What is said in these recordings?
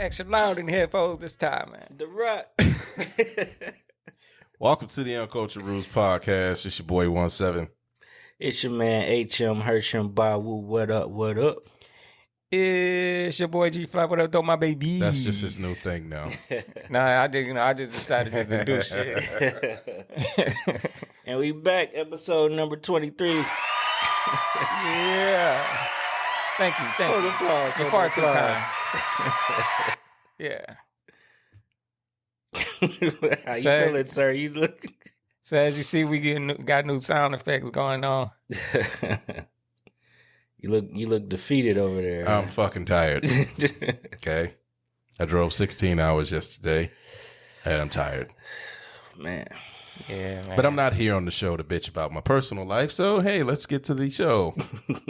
extra loud in the headphones this time, man. The Rock. Welcome to the Uncultured Rules Podcast. It's your boy 17. It's your man HM Hersham Bawu. What up? What up? It's your boy G Fly. What up, though, my baby? That's just his new thing now. Nah, I just decided just to do shit. And we back, episode number 23. Yeah. Thank you. Hold the applause. You're far too kind. Yeah. How you feeling, sir? You look. So as you see, we got new sound effects going on. You look defeated over there. I'm fucking tired. Okay. I drove 16 hours yesterday and I'm tired. Man. Yeah, man. But I'm not here on the show to bitch about my personal life. So, hey, let's get to the show.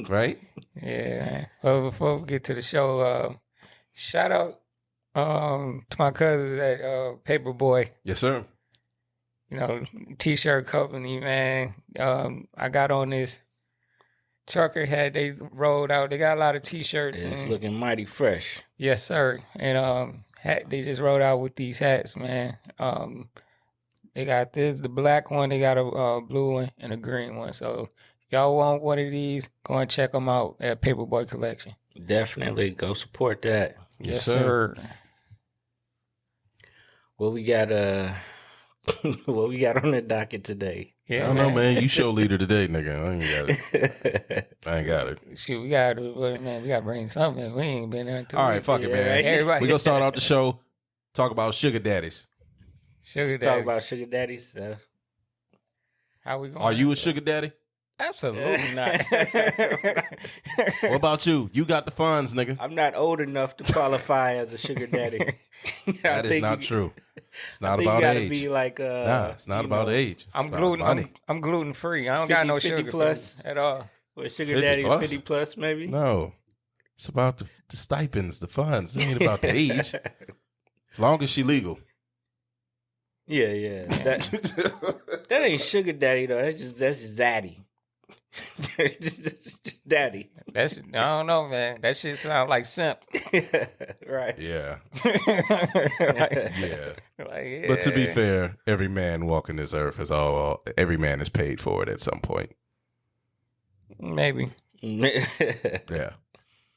Right? Yeah, man. Well, before we get to the show, shout out to my cousins at Paperboy. Yes, sir. You know, t-shirt company, man. I got on this trucker hat they rolled out. They got a lot of t-shirts. It's and, looking mighty fresh. yes, sir. And they just rolled out with these hats, man. They got the black one. They got a blue one and a green one. So if y'all want one of these, go and check them out at Paperboy Collection. Definitely go support that. Yes, sir. What we got what we got on the docket today? Yeah, I don't know, man. You show leader today, nigga. I ain't got it. Shoot, we gotta bring something. We ain't been there in 2 All right, weeks. fuck it, man. Everybody, We gonna start off the show. Talk about sugar daddies. sugar Talk daddies. about sugar daddies. How we going? Are you a sugar daddy? Absolutely not. What about you? You got the funds, nigga. I'm not old enough to qualify as a sugar daddy. That is not true. It's not I think about you gotta age. be like Nah, it's not about age. I'm It's about gluten. money. I'm gluten free. I don't got no 50 sugar plus. at all. Well, sugar 50 daddy plus? is 50 plus, maybe. No, it's about the stipends, the funds. It ain't about the age. As long as she legal. Yeah. That ain't sugar daddy though. That's just zaddy. just daddy. That's I don't know, man. That shit sounds like simp. Right. Yeah. Like, Yeah. like, But to be yeah. fair, every man walking this earth every man is paid for it at some point. Maybe. Yeah.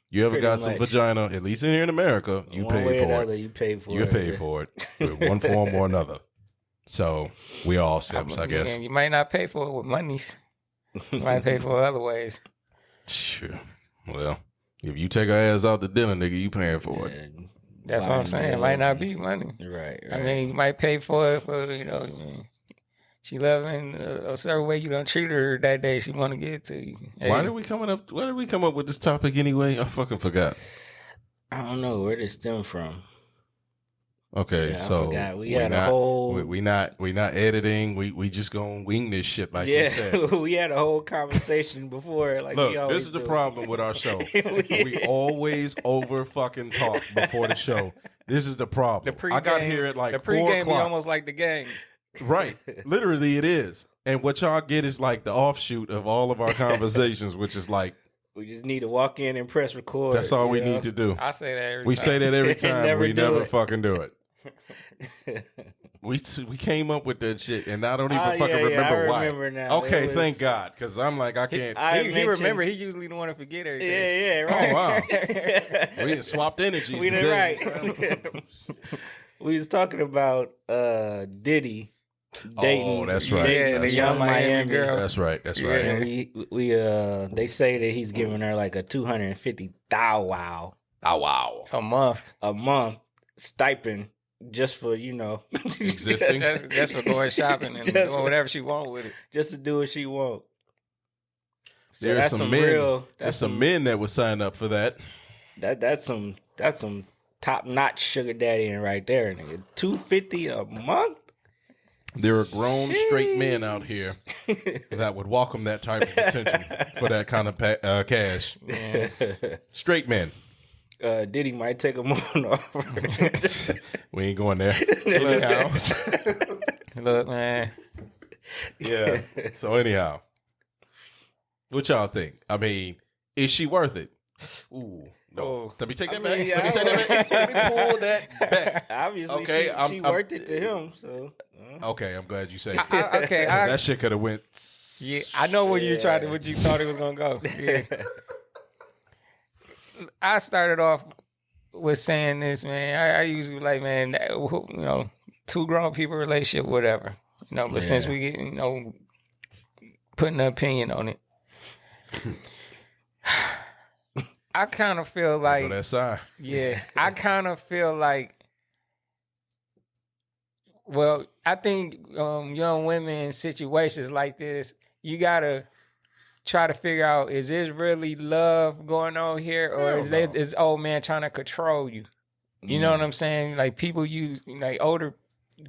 You ever Pretty got some much. vagina, at least in here in America, you One paid way or for another, it. you paid for You it. paid for it with one form or another. So we all simps, I guess. Yeah, you might not pay for it with monies. You might pay for it other ways. Sure. Well, if you take her ass out to dinner, nigga, you paying for it. Yeah, That's what I'm saying. It might not be money. Right. I mean, you might pay for it for, she loving a certain way you don't treat her that day. She want to get to you. Hey, Why did we come up with this topic anyway? I fucking forgot. I don't know where did it stem from. Okay, Yeah, I so forgot. We had a whole- we not editing. We just gonna wing this shit like you said. Yeah, we had a whole conversation before. Like, Look, we always this is the do. problem with our show. We always over fucking talk before the show. This is the problem. the I got pregame- here at like the 4 pregame be o'clock. almost like the game. Right, literally it is. And what y'all get is like the offshoot of all of our conversations, which is like We just need to walk in and press record. that's all we you know? need to do. I say that every We time. say that every time. Never we do never it. fucking do it. We came up with that shit, and I don't even Oh, fucking yeah, remember I why. remember now. Okay, It was- thank God, because I'm like I can't. He mentioned- remember. He usually the one to forget everything. Yeah, right. Oh wow, we done swapped energies. We done today. right. We was talking about Diddy dating. Oh, that's right. dating Yeah, a the That's young right. Miami girl. girl. That's right. That's Yeah. right. And we they say that he's giving her like a $250,000 Oh wow. A month. a month stipend just for Existing. That's for going shopping and Just doing for- whatever she want with it. just to do what she want. So There's that's some men. real. There's some men that would sign up for that. That's some top notch sugar daddy in right there, nigga. $250 a month. There are grown straight men out here that would welcome that type of attention for that kind of cash. Straight men. Diddy might take a month off. We ain't going there. Anyhow. Look, man. Yeah. So anyhow, what y'all think? I mean, is she worth it? Ooh, No. Oh. Let me take that I back. mean, Let me take that back. Let me pull that back. Obviously, Okay, she worked it to him. So Okay, I'm glad you say it. Okay, That shit could have went. yeah, I know where you tried to, what you thought it was gonna go. Yeah. I started off with saying this, man. I usually like, man, that, you know, two grown people relationship, whatever, you know. But since we get, you know, putting an opinion on it, I kind of feel Go like, that side. yeah, I kind of feel like, well, I think young women in situations like this, you gotta try to figure out, is this really love going on here, or is this old man trying to control you? You know what I'm saying? Like, people use, like, older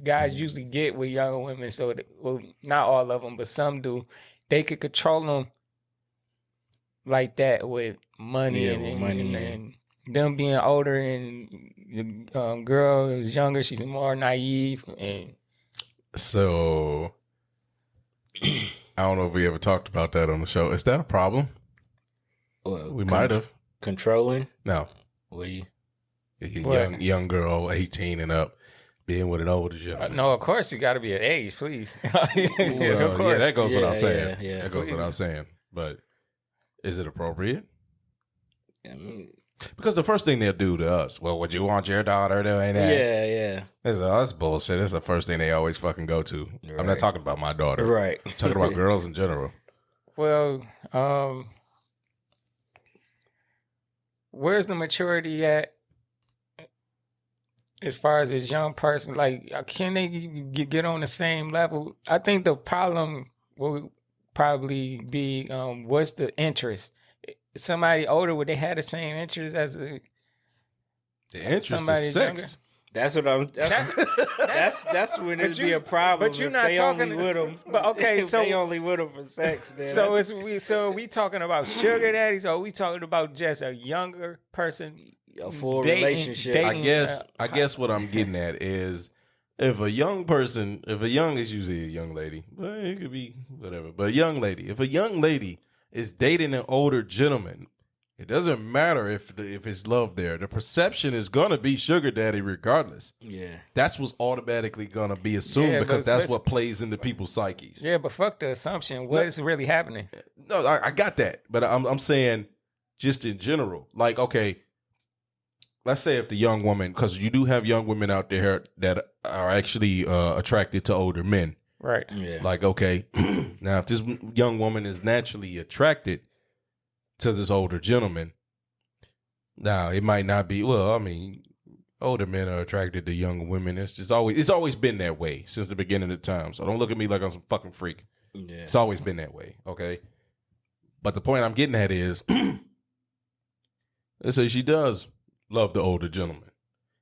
guys usually get with younger women, so well, not all of them, but some do. They could control them like that with money, and them being older, and the girl is younger, she's more naive, and So I don't know if we ever talked about that on the show. Is that a problem? well, We might have. controlling. No. What you? A young girl, 18 and up, being with an older gentleman. no, of course you got to be an age, please. Well, of course. yeah, that goes without saying. Yeah. That goes without saying. But is it appropriate? I mean, Because the first thing they'll do to us, well, would you want your daughter doing that? yeah. That's bullshit. That's the first thing they always fucking go to. I'm not talking about my daughter. Right. I'm talking about girls in general. Well, where's the maturity at as far as this young person? Like, can they get on the same level? I think the problem will probably be, what's the interest? Somebody older, would they have the same interest as The interest somebody is sex. That's what I'm. That's when it'd be a problem. but you're if not they talking- only with them. but okay, if so- they only with them for sex. Then So we talking about sugar daddies, or we talking about just a younger person? a full dating- relationship. dating- I guess what I'm getting at is if a young is usually a young lady, but it could be whatever. But if a young lady is dating an older gentleman, it doesn't matter if it's love there. The perception is gonna be sugar daddy regardless. Yeah. That's what's automatically gonna be assumed Yeah, because but that's let's- what plays into people's psyches. Yeah, but fuck the assumption. What is really happening? No, I got that, but I'm saying just in general. Like, okay, let's say if the young woman, because you do have young women out there that are actually attracted to older men. Right. Yeah. Like, okay, now if this young woman is naturally attracted to this older gentleman, now it might not be. Well, I mean, older men are attracted to younger women. It's always been that way since the beginning of time. So don't look at me like I'm some fucking freak. Yeah. It's always been that way, okay? But the point I'm getting at is, let's say she does love the older gentleman,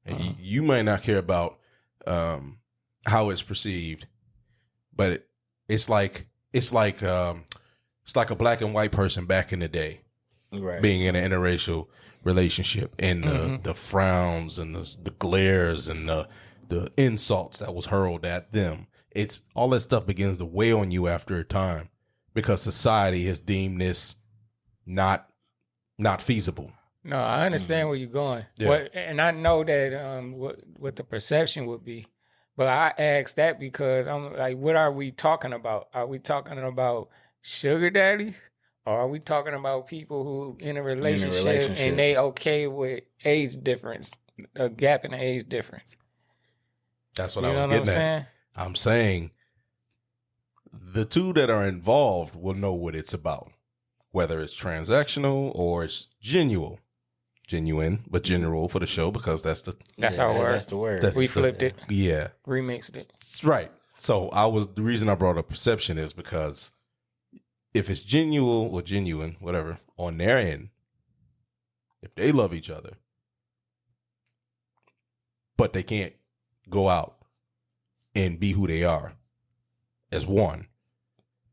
and you might not care about how it's perceived, but it's like a black and white person back in the day, Right. being in an interracial relationship, and the frowns and the glares and the insults that was hurled at them. It's all that stuff begins to weigh on you after a time because society has deemed this not feasible. No, I understand where you're going. Yeah. And I know that what the perception would be. But I asked that because I'm like, what are we talking about? Are we talking about sugar daddies? Or are we talking about people who in a relationship, and they okay with age difference, a gap in the age difference? That's what You I know was what I'm getting at. saying? I'm saying the two that are involved will know what it's about, whether it's transactional or it's genuine, but general for the show because that's the That's our word. That's the word. That's We the- flipped it, yeah. remixed it. That's right. So the reason I brought up perception is because if it's genuine, whatever, on their end, if they love each other, but they can't go out and be who they are as one,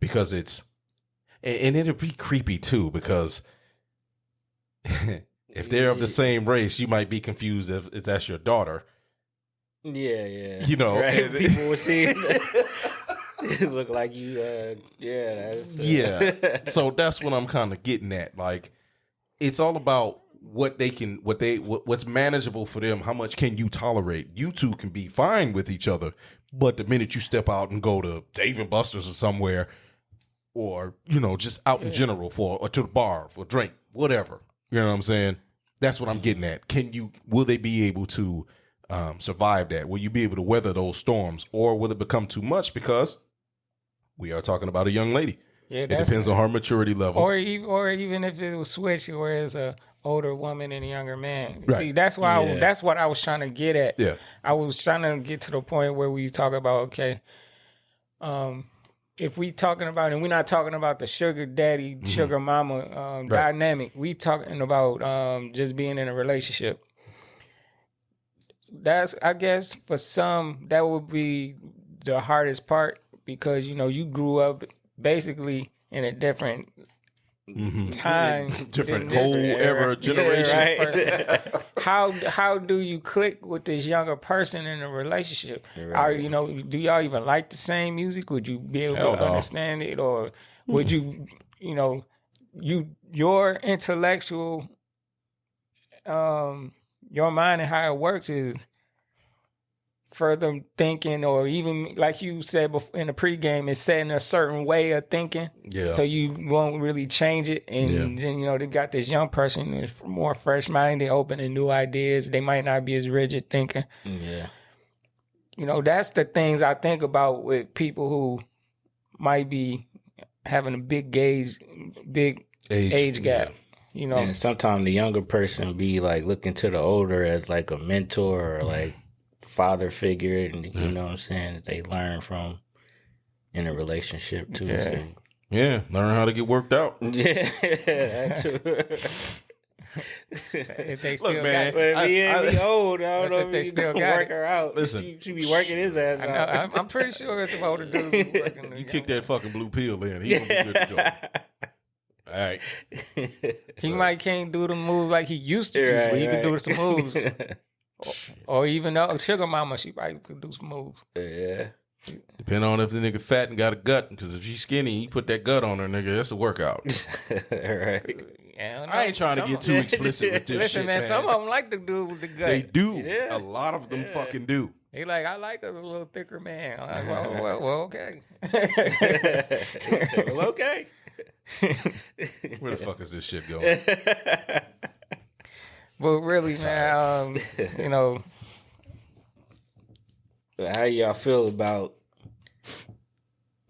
because and it'll be creepy too, because if they're of the same race, you might be confused if that's your daughter. Yeah. You know, right? People will see it look like you. Yeah. So that's what I'm kind of getting at. Like, it's all about what's manageable for them. How much can you tolerate? You two can be fine with each other, but the minute you step out and go to Dave and Buster's or somewhere, or just out in general or to the bar for a drink, whatever. You know what I'm saying? That's what I'm getting at. Will they be able to survive that? Will you be able to weather those storms, or will it become too much because we are talking about a young lady? Yeah, it depends on her maturity level, or even if it was switched, where it's a older woman and a younger man. Right. See, that's why that's what I was trying to get at. Yeah, I was trying to get to the point where we talk about if we talking about, and we're not talking about the sugar daddy, sugar mama dynamic. We talking about just being in a relationship. That's, I guess, for some, that would be the hardest part because you grew up basically in a different time, different whole era generation. Person. How do you click with this younger person in a relationship? Right. Do y'all even like the same music? Would you be able to understand it, or would you, your intellectual, your mind and how it works is further thinking, or even like you said before in the pregame, is setting a certain way of thinking, so you won't really change it. And then they got this young person who's more fresh minded, open to new ideas. They might not be as rigid thinking. That's the things I think about with people who might be having a big age gap. And sometimes the younger person be like looking to the older as like a mentor or like father figure, and you know what I'm saying, that they learn from in a relationship too. Learn how to get worked out. That too. If they still Look, man, be old, I don't know if they still got work her out. Listen, she be working his ass out. I'm pretty sure it's about to do. You kick that fucking blue pill in, he gonna be good to go. All right. He might can't do the moves like he used to, but he can do some moves. Or even though sugar mama, she probably could do some moves. Yeah. Depending on if the nigga fat and got a gut, because if she's skinny, he put that gut on her, nigga, that's a workout. Right. Yeah, I ain't trying to get too explicit with this Listen, shit, man, some of them like to do with the gut. They do. Yeah. A lot of them fucking do. They like, I like a little thicker man. I'm like, well, okay. Well, okay. Where the fuck is this shit going? But really, man, how y'all feel about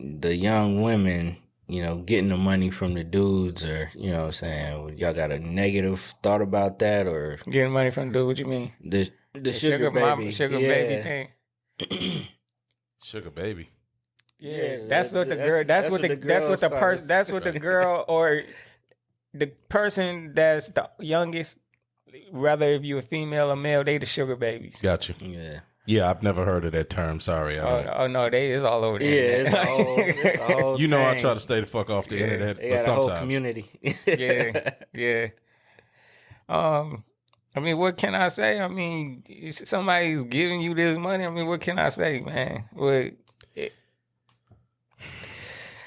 the young women, getting the money from the dudes, or, what I'm saying? Y'all got a negative thought about that, or getting money from the dude? What you mean? The sugar baby. Mama, sugar baby thing. Sugar baby. Yeah, that's what the girl. That's what the person. That's what the girl or the person that's the youngest. Whether if you a female or male, they the sugar babies. Gotcha. Yeah, I've never heard of that term. Sorry. Oh no, it's all over there. Yeah, it's a whole you know, thing. I try to stay the fuck off the internet, They but got sometimes a whole community. Yeah. I mean, what can I say? I mean, somebody's giving you this money. I mean, what can I say, man?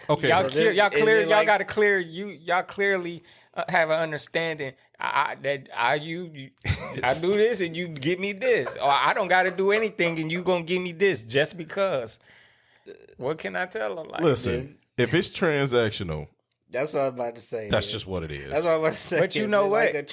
okay, y'all got to clear. Y'all clearly have an understanding. I do this and you give me this, or I don't got to do anything and you gonna give me this just because. What can I tell them? Like, listen, if it's transactional, that's what I was about to say. That's just what it is. That's what I was about to say. But you know what? Like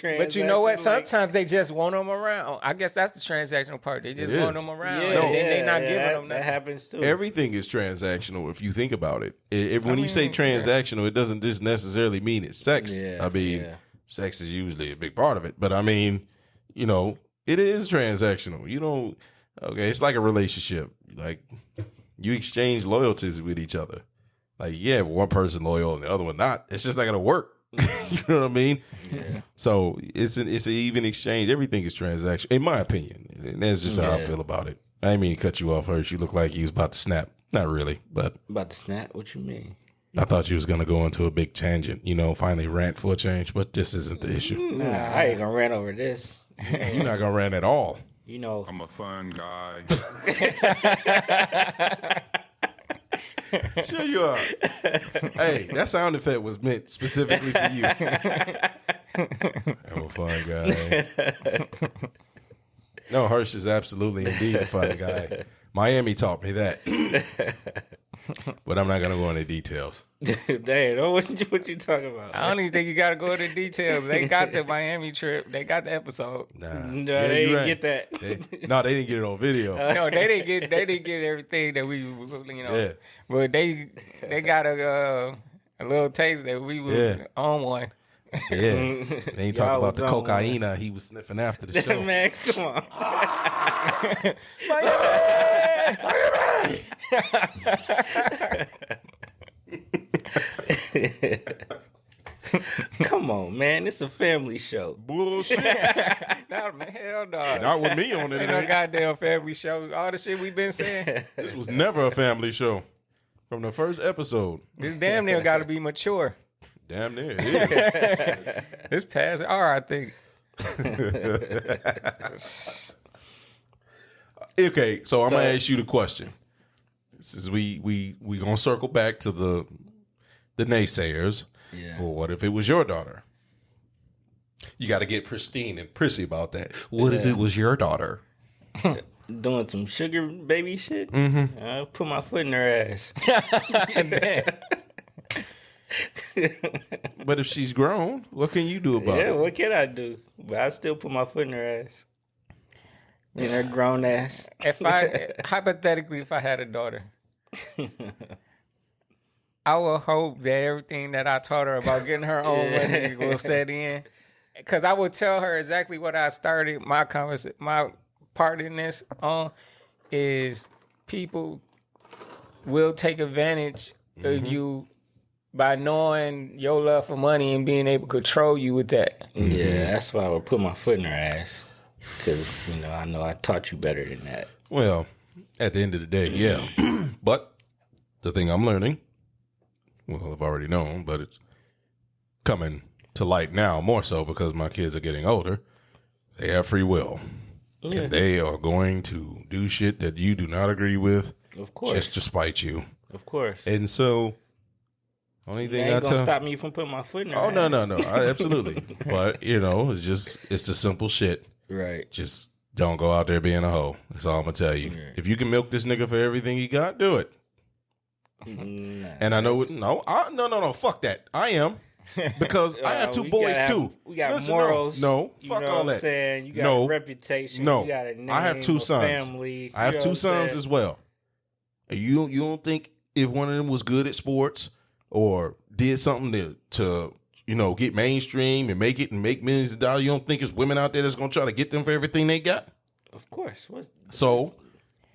Sometimes they just want them around. I guess that's the transactional part. They just want them around. And then they not giving them nothing. That happens too. Everything is transactional if you think about it. When you say transactional, it doesn't just necessarily mean it's sex. I mean, sex is usually a big part of it. But I mean, it is transactional. Okay, it's like a relationship. Like, you exchange loyalties with each other. Like, one person loyal and the other one not. It's just not gonna work. You know what I mean? Yeah. So it's an even exchange. Everything is transactional, in my opinion, and that's just how I feel about it. I didn't mean to cut you off, Hirsch. You look like you was about to snap. Not really, but about to snap. What you mean? I thought you was gonna go into a big tangent. Finally rant for a change. But this isn't the issue. Nah, I ain't gonna rant over this. You're not gonna rant at all. I'm a fun guy. Sure you are. Hey, that sound effect was meant specifically for you. I'm a fun guy. No, Hirsch is absolutely indeed a fun guy. Miami taught me that. But I'm not going to go into details. Damn, what you talking about? I don't even think you got to go into details. They got the Miami trip. They got the episode. No, they didn't get that. They didn't get it on video. No, they didn't get everything that we, Yeah. But they got a little taste that we was on one. Yeah. They ain't talking about the cocaine he was sniffing after the show. Man, come on. Come on, man. It's a family show. Bullshit. No, man, hell no. Not with me on it. Ain't no goddamn family show. All the shit we been saying. This was never a family show. From the first episode. This damn near got to be mature. Damn near. It is. It's past R, I think. Okay, so I'm gonna ask you the question. This is we gonna circle back to the naysayers. Yeah. Well, what if it was your daughter? You got to get pristine and prissy about that. What if it was your daughter? Doing some sugar baby shit? Mm-hmm. I'll put my foot in her ass. But if she's grown, what can you do about Yeah, it? what can I do? But I still put my foot in her ass. In her grown ass. Hypothetically, if I had a daughter, I would hope that everything that I taught her about getting her own money will set in. Because I would tell her exactly what I started my part in this on is people will take advantage of you by knowing your love for money and being able to control you with that. Yeah, that's why I would put my foot in her ass. Because, I know I taught you better than that. Well, at the end of the day, yeah. But the thing I'm learning, well, I've already known, but it's coming to light now more so because my kids are getting older. They have free will. Yeah. And they are going to do shit that you do not agree with. Of course. Just to spite you. Of course. And so, only thing you I ain't tell... gonna stop me from putting my foot in her ass. No. Absolutely. But, it's the simple shit. Right. Just don't go out there being a hoe. That's all I'm going to tell you. Right. If you can milk this nigga for everything he got, do it. Nah, and I know no, fuck that. I am. Because I have two boys too. We got morals. No, fuck all that. Saying? You got a reputation. No, you got a name, I have two sons. Family, I have two sons as well. You don't think if one of them was good at sports or did something to get mainstream and make it and make millions of dollars, you don't think there's women out there that's gonna try to get them for everything they got? Of course.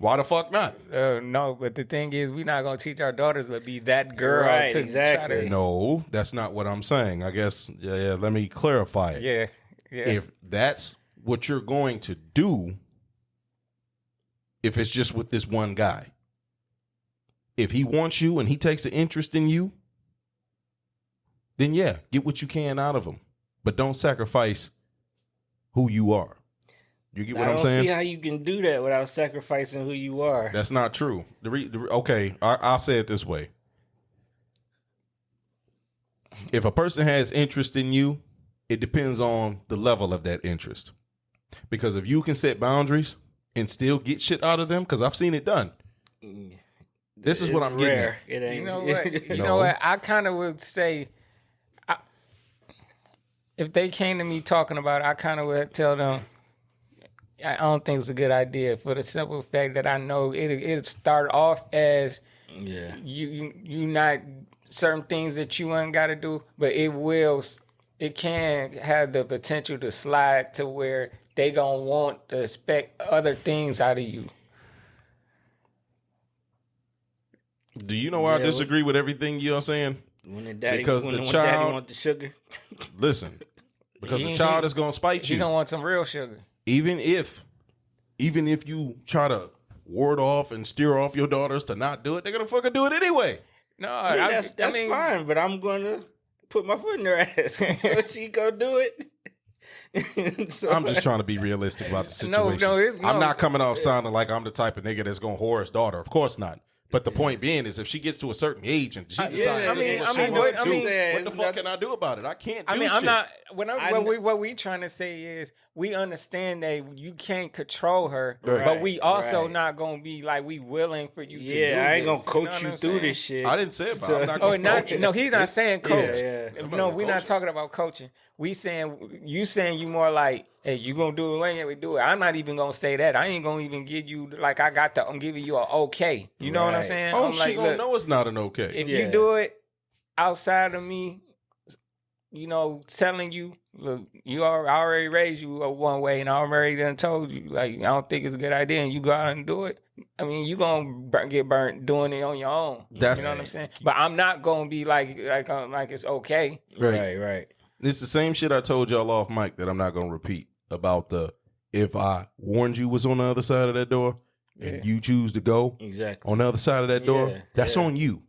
Why the fuck not? No, but the thing is, we're not going to teach our daughters to be that girl. Right, to exactly. Try to... No, that's not what I'm saying. I guess, let me clarify it. Yeah. If that's what you're going to do, if it's just with this one guy, if he wants you and he takes an interest in you, then get what you can out of him. But don't sacrifice who you are. You get what I'm saying? I don't see how you can do that without sacrificing who you are. That's not true. Okay, I'll say it this way. If a person has interest in you, it depends on the level of that interest. Because if you can set boundaries and still get shit out of them, because I've seen it done. This is what I'm rare. getting at. It ain't. You know what? You know what? I kind of would say, if they came to me talking about it, I kind of would tell them, I don't think it's a good idea for the simple fact that I know it'll start off as you not certain things that you ain't got to do, but it can have the potential to slide to where they gonna want to expect other things out of you. Do you know why I disagree with everything you're saying? When the daddy, because when the when child daddy want the sugar. Listen, because the child is gonna spite you. You don't want some real sugar. Even if you try to ward off and steer off your daughters to not do it, they're gonna fucking do it anyway. No, that's fine, but I'm gonna put my foot in her ass so she go do it. So, I'm just trying to be realistic about the situation. No, I'm not coming off sounding like I'm the type of nigga that's gonna whore his daughter. Of course not. But the point being is, if she gets to a certain age and she decides yeah, this is what she I mean, wants to do, what what the fuck can I do about it? I can't do shit. I'm not. What we trying to say is we understand that you can't control her, but we also not gonna be like we willing for you to do this. Yeah, I ain't gonna coach you know you through this shit. I didn't say it, but I'm not gonna coach you. No, he's not saying coach. Yeah. No, we're not talking about coaching. We saying you more like, hey, you gonna do it when we do it. I'm not even gonna say that. I ain't gonna even give you like I'm giving you an okay. You know what I'm saying? Oh, I'm she like, gonna look, know it's not an okay. if you do it outside of me, telling you, look, I already raised you one way, and I already done told you, like, I don't think it's a good idea, and you go out and do it. I mean, you gonna get burnt doing it on your own. You know what I'm saying? But I'm not gonna be like it's okay. Right. It's the same shit I told y'all off mic that I'm not gonna repeat about if I warned you was on the other side of that door and you choose to go on the other side of that door, that's on you.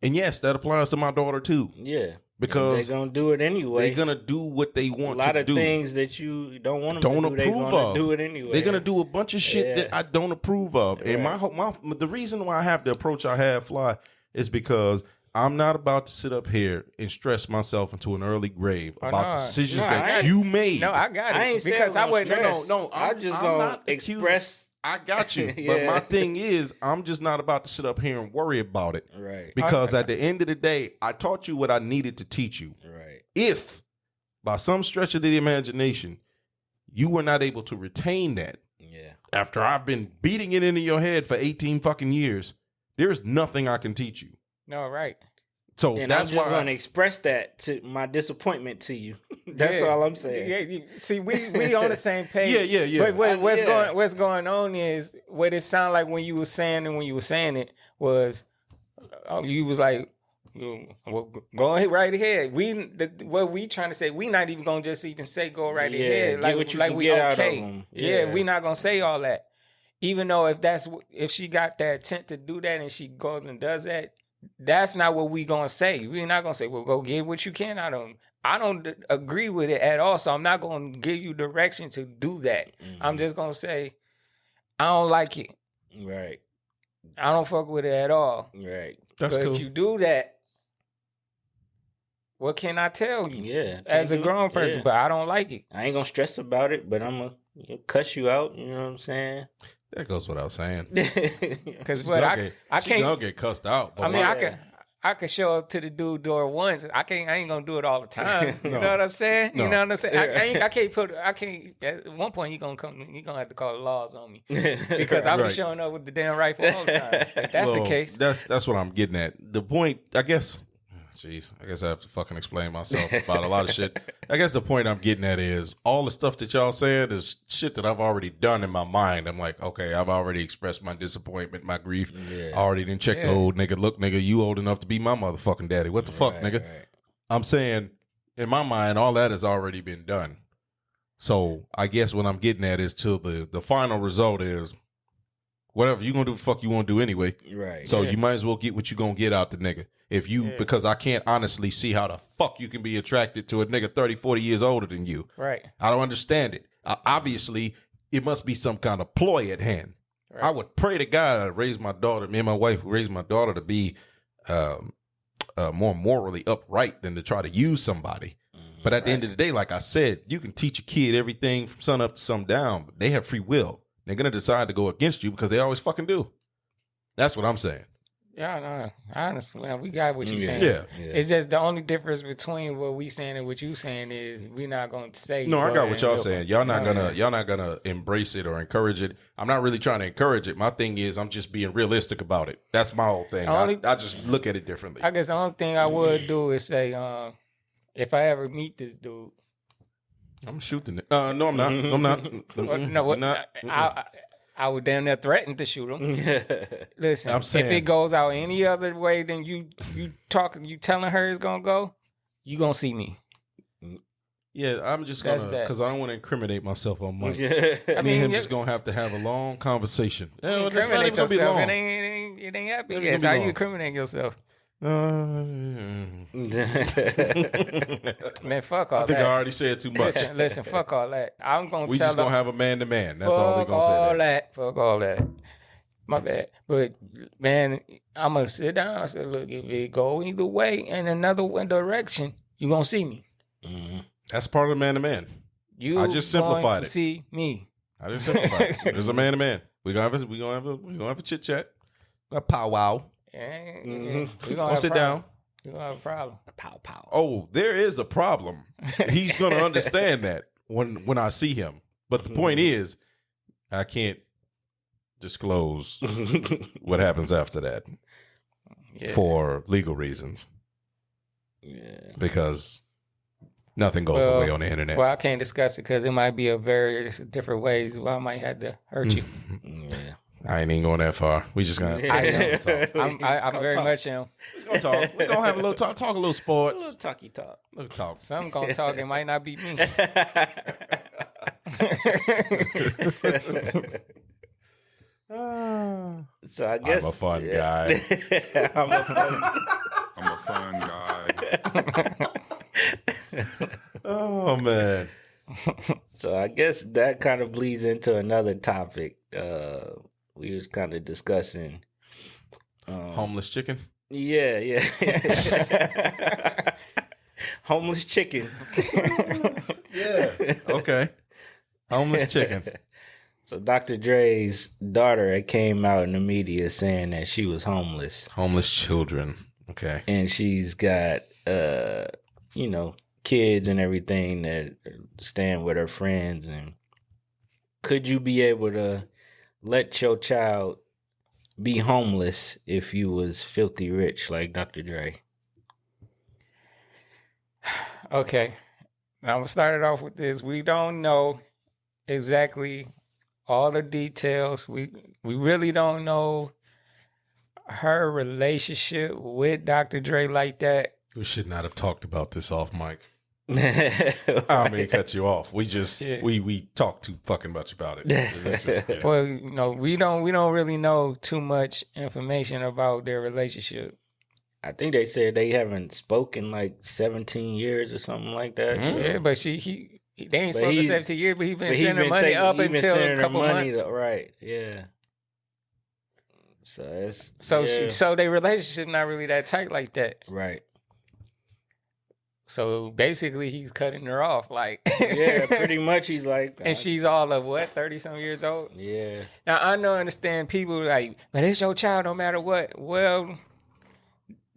And yes, that applies to my daughter too. Yeah. Because they're gonna do it anyway. They're gonna do what they want to do. A lot of things that you don't want them to do, approve of. Do it anyway. They're gonna do a bunch of shit that I don't approve of. And the reason why I have the approach I have, Fly, is because I'm not about to sit up here and stress myself into an early grave about decisions that you made. No, I got it. I ain't because I wouldn't. No. I'm just gonna express. I got you. But my thing is, I'm just not about to sit up here and worry about it. Right. Because at the end of the day, I taught you what I needed to teach you. Right. If, by some stretch of the imagination, you were not able to retain that, after I've been beating it into your head for 18 fucking years, there's nothing I can teach you. No, right. So and that's I'm just why going to express that to my disappointment to you. That's all I'm saying. Yeah, see, we on the same page. Yeah. But what's going on is what it sounded like when you were saying it was you was like, well, go ahead right ahead. What we trying to say, we not even gonna just even say go right ahead. Like what you can get out of them. We not gonna say all that. Even though if she got that intent to do that and she goes and does that, that's not what we gonna say. We're not gonna say, well, go get what you can out of them. I don't agree with it at all, so I'm not gonna give you direction to do that. Mm-hmm. I'm just gonna say, I don't like it. Right. I don't fuck with it at all. Right. That's cool. If you do that, what can I tell you? Yeah. As a grown person, but I don't like it. I ain't gonna stress about it, but I'm gonna cuss you out. You know what I'm saying? That goes without saying. Because I can't. Don't get cussed out. I mean, I can show up to the dude door once. I ain't gonna do it all the time. You know what I'm saying? No. You know what I'm saying? I can't. At one point, he gonna have to call the laws on me because I'll be showing up with the damn rifle all the time. If that's the case. That's what I'm getting at. The point, I guess. Jeez, I guess I have to fucking explain myself about a lot of shit. I guess the point I'm getting at is all the stuff that y'all saying is shit that I've already done in my mind. I'm like, okay, I've already expressed my disappointment, my grief. I already didn't check the old nigga. Look, nigga, you old enough to be my motherfucking daddy. What the fuck, nigga? Right. I'm saying, in my mind, all that has already been done. So I guess what I'm getting at is till the final result is whatever you gonna do, the fuck you want to do anyway. Right. So you might as well get what you gonna get out the nigga. If you, because I can't honestly see how the fuck you can be attracted to a nigga 30, 40 years older than you. Right. I don't understand it. Obviously, it must be some kind of ploy at hand. Right. I would pray to God I'd raise my daughter, me and my wife raised my daughter to be more morally upright than to try to use somebody. Mm-hmm. But at the end of the day, like I said, you can teach a kid everything from sun up to sundown, but they have free will. They're going to decide to go against you because they always fucking do. That's what I'm saying. Yeah, no, honestly, we got what you're saying. Yeah. It's just the only difference between what we saying and what you saying is we're not going to say. No, I got what y'all saying. Y'all not gonna embrace it or encourage it. I'm not really trying to encourage it. My thing is I'm just being realistic about it. That's my whole thing. I just look at it differently. I guess the only thing I would do is say, if I ever meet this dude, I'm shooting it. No, I'm not. I'm not. I would damn near threaten to shoot him. Listen, I'm saying, if it goes out any other way than you telling her it's gonna go, you gonna see me. Yeah, I'm just gonna, because I don't want to incriminate myself on mic. I mean, him just gonna have to have a long conversation. Incriminate yourself. It ain't happy. Yes, how you incriminate yourself? Man, fuck all that. I think I already said too much. Listen, fuck all that. I'm gonna. We just gonna have a man to man. That's all they're gonna say. Fuck all that. My bad. But man, I'm gonna sit down. I said, look, if it go either way in another direction, you gonna see me. Mm-hmm. That's part of man to man. You I just simplified going to it. see me. I just simplified it. There's a man to man. We're gonna have a chit chat. A powwow. We Gonna sit down. We're gonna have a problem. Pow pow. Oh, there is a problem. He's gonna understand that when I see him. But the point is, I can't disclose what happens after that for legal reasons. Yeah. Because nothing goes away on the internet. Well, I can't discuss it because it might be a various different ways. Well, I might have to hurt you. Yeah. I ain't even going that far. We just gonna. I very much am. We're gonna talk. We're gonna have a little talk a little sports. A little talky talk. Little talk. Some gonna talk. It might not be me. So I guess I'm a fun guy. I'm I'm a fun guy. Oh man. So I guess that kind of bleeds into another topic. We was kind of discussing Homeless chicken. Yeah. Homeless chicken. Yeah. Okay. Homeless chicken. So Dr. Dre's daughter came out in the media saying that she was homeless. Homeless children. Okay. And she's got kids and everything that are staying with her friends. And could you be able to let your child be homeless if you was filthy rich like Dr. Dre? Okay. Now I'm gonna start it off with this. We don't know exactly all the details. We really don't know her relationship with Dr. Dre like that. We should not have talked about this off mic. I don't mean to cut you off. We just we talked too fucking much about it. It's just, yeah. Well, we don't really know too much information about their relationship. I think they said they haven't spoken like 17 years or something like that. Mm-hmm. So. Yeah, but they ain't spoken for 17 years, but he been sending her money up until a couple months. Right, yeah. So it's so their relationship not really that tight like that. Right. So basically, he's cutting her off, like yeah, pretty much. He's like, and she's all of what 30-some years old. Yeah. Now I understand people like, but it's your child no matter what. Well,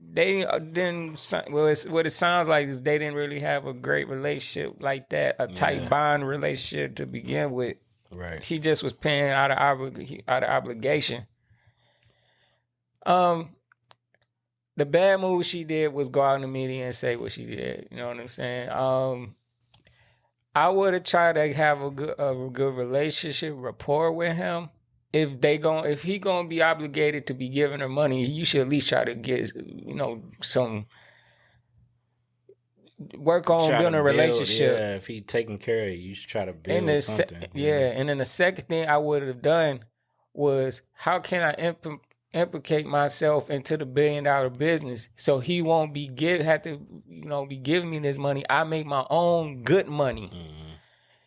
they didn't. Well, what it sounds like is they didn't really have a great relationship like that, a tight bond relationship to begin with. Right. He just was paying out of obligation. The bad move she did was go out in the media and say what she did. You know what I'm saying? I would have tried to have a good relationship, rapport with him. If he gonna be obligated to be giving her money, you should at least try to get some work on building a relationship. Yeah, if he taking care of you, you should try to build something. And then the second thing I would have done was, how can I implicate myself into the $1 billion business so he won't be be giving me this money. I make my own good money. Mm-hmm.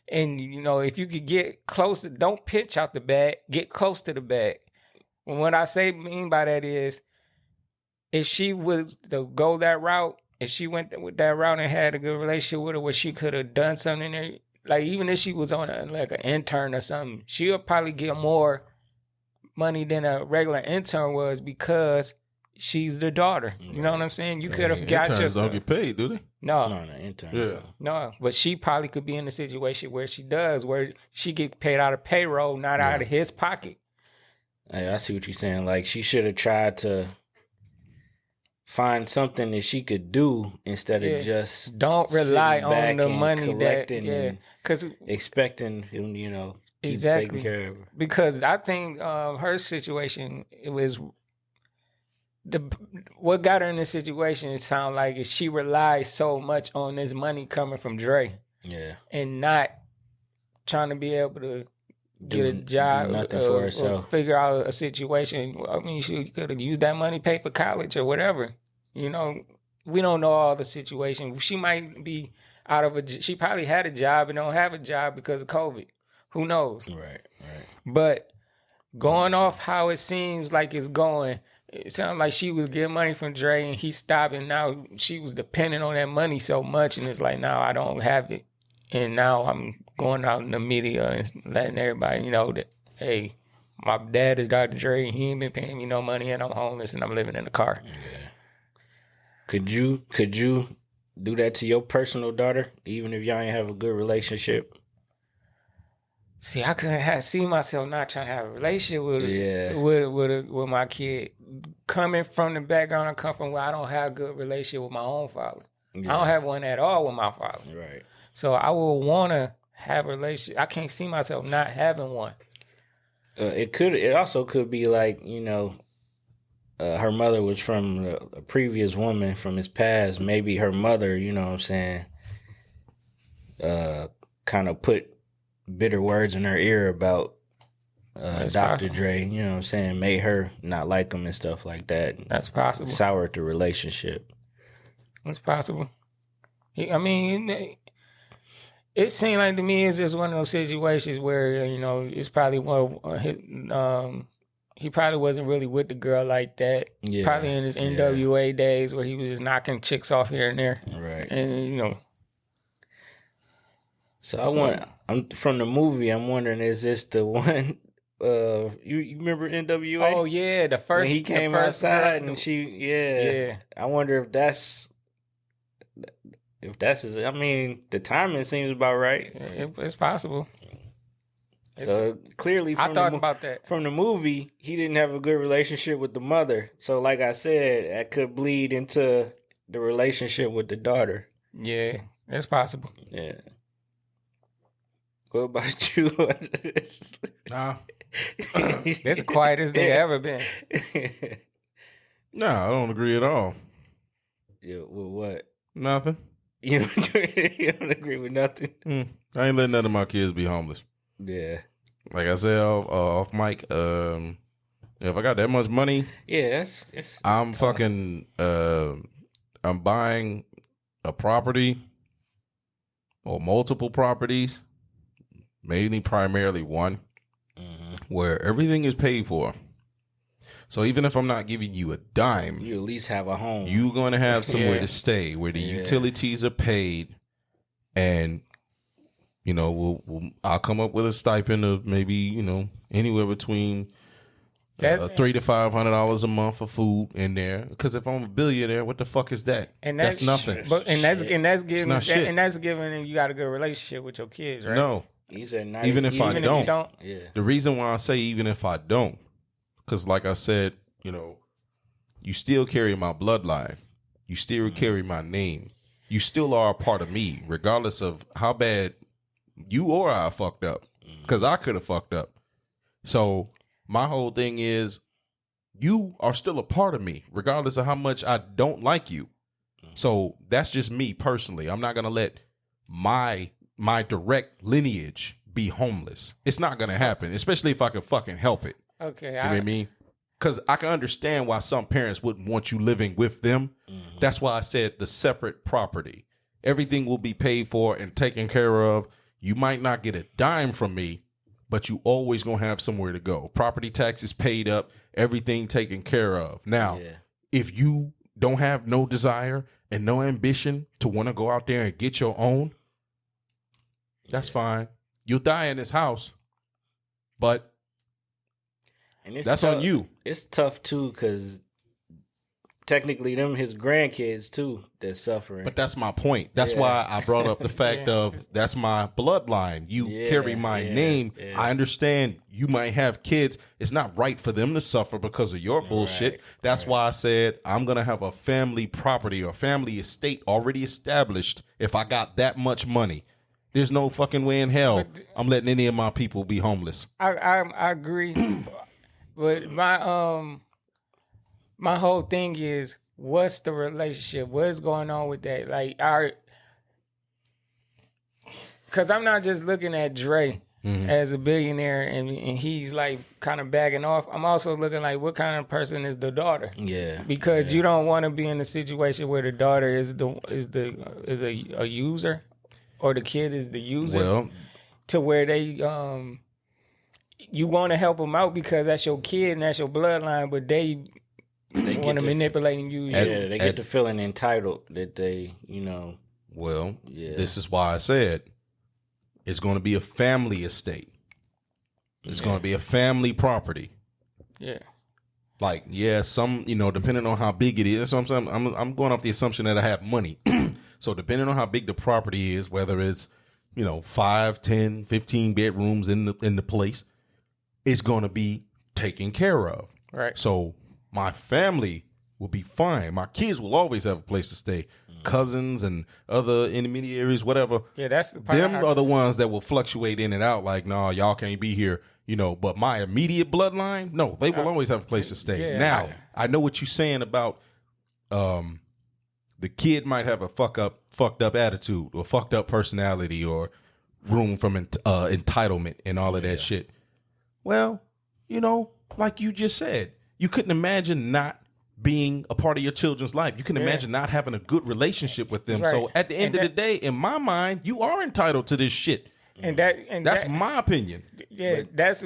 And if you could get close to, don't pitch out the bag, get close to the bag. And what I mean by that is, if she was to go that route, if she went with that route and had a good relationship with her, where she could have done something there, like even if she was on an intern or something, she'll probably get more money than a regular intern was, because she's the daughter. You know what I'm saying? You could have got interns don't get paid, do they? No, interns. Yeah. No, but she probably could be in a situation where she does, where she get paid out of payroll, not out of his pocket. Hey, I see what you're saying. Like, she should have tried to find something that she could do instead of just don't rely on the money because expecting him, keep taking care of her. Because I think her situation, it was what got her in this situation. It sounds like she relies so much on this money coming from Dre, and not trying to be able to get a job, do nothing for herself, or figure out a situation. I mean, she could have used that money, pay for college or whatever. We don't know all the situation. She might be out of she probably had a job and don't have a job because of COVID. Who knows? Right. But going off how it seems like it's going, it sounds like she was getting money from Dre and he stopped, and now she was dependent on that money so much, and it's like, now I don't have it. And now I'm going out in the media and letting everybody know that, hey, my dad is Dr. Dre and he ain't been paying me no money and I'm homeless and I'm living in a car. Yeah. Could you do that to your personal daughter, even if y'all ain't have a good relationship? See, I couldn't see myself not trying to have a relationship with my kid. Coming from the background I come from, where I don't have a good relationship with my own father. Yeah. I don't have one at all with my father. Right. So I would want to have a relationship. I can't see myself not having one. It also could be like, you know, her mother was from a previous woman from his past. Maybe her mother, you know what I'm saying, kind of put bitter words in her ear about Dr. possible. Dre, you know what I'm saying, made her not like him and stuff like that. That's possible. Soured the relationship. It's possible. I mean, it seemed like to me it's just one of those situations where, you know, it's probably he probably wasn't really with the girl like that. Yeah. Probably in his NWA days where he was just knocking chicks off here and there. Right. And, you know. So I'm from the movie, I'm wondering, is this the one, you remember NWA? Oh, yeah, the first. When he came outside and yeah. I wonder if that's his, I mean, the timing seems about right. It's possible. So clearly, I thought about that. From the movie, he didn't have a good relationship with the mother. So, like I said, that could bleed into the relationship with the daughter. Yeah, it's possible. Yeah. What about you? Nah. It's the quietest they ever been. Nah, I don't agree at all. Yeah, with what? Nothing. You don't agree with nothing? I ain't letting none of my kids be homeless. Yeah. Like I said off mic, if I got that much money, yeah, I'm tough. fucking I'm buying a property or multiple properties, mainly primarily one, where everything is paid for. So even if I'm not giving you a dime, you at least have a home. you're going to have somewhere to stay where the utilities are paid, and you know, I'll come up with a stipend of maybe, you know, anywhere between $300 to $500 a month for food in there. Because if I'm a billionaire, what the fuck is that? And that's nothing. That's giving shit. you got a good relationship with your kids, right? No. He said Even if I don't. Yeah. The reason why I say even if I don't, because like I said, you know, you still carry my bloodline. You still carry my name. You still are a part of me, regardless of how bad you or I fucked up, because I could have fucked up. So my whole thing is, you are still a part of me, regardless of how much I don't like you. So that's just me personally. I'm not gonna let my direct lineage be homeless. It's not gonna happen, especially if I can fucking help it. Okay, You know what I mean? Because I can understand why some parents wouldn't want you living with them. That's why I said the separate property. Everything will be paid for and taken care of. You might not get a dime from me, but you always going to have somewhere to go. Property taxes paid up, everything taken care of. Now, if you don't have no desire and no ambition to want to go out there and get your own, that's fine. You'll die in this house, but that's tough. on you. It's tough, too, because technically them his grandkids, too, that's suffering. But that's my point. That's why I brought up the fact of that's my bloodline. You carry my name. I understand you might have kids. It's not right for them to suffer because of your bullshit. That's why I said I'm going to have a family property or family estate already established if I got that much money. There's no fucking way in hell I'm letting any of my people be homeless. I agree. But my whole thing is, what's the relationship? What's going on with that? Like, because I'm not just looking at Dre as a billionaire and he's like kind of bagging off. I'm also looking like, what kind of person is the daughter? Yeah, because you don't want to be in a situation where the daughter is a user, or the kid is the user. Well, to where they you want to help them out because that's your kid and that's your bloodline, but they want to manipulate and use you. Yeah, they get to feeling entitled that they, you know. Well, this is why I said it's going to be a family estate. It's going to be a family property. Yeah. Like, some, depending on how big it is. So I'm going off the assumption that I have money. So depending on how big the property is, whether it's, 5, 10, 15 bedrooms in the place, it's going to be taken care of. Right. So my family will be fine. My kids will always have a place to stay. Cousins and other intermediaries, whatever. Yeah, that's the part. Them are the ones that will fluctuate in and out. Like, no, y'all can't be here. But my immediate bloodline, no, they will always have a place to stay. Yeah, now, I know what you're saying about the kid might have a fucked up attitude or fucked up personality or room from entitlement and all of that shit. Well, like you just said, you couldn't imagine not being a part of your children's life. You can imagine not having a good relationship with them. Right. So at the end of the day, in my mind, you are entitled to this shit. And that's my opinion. Yeah, that's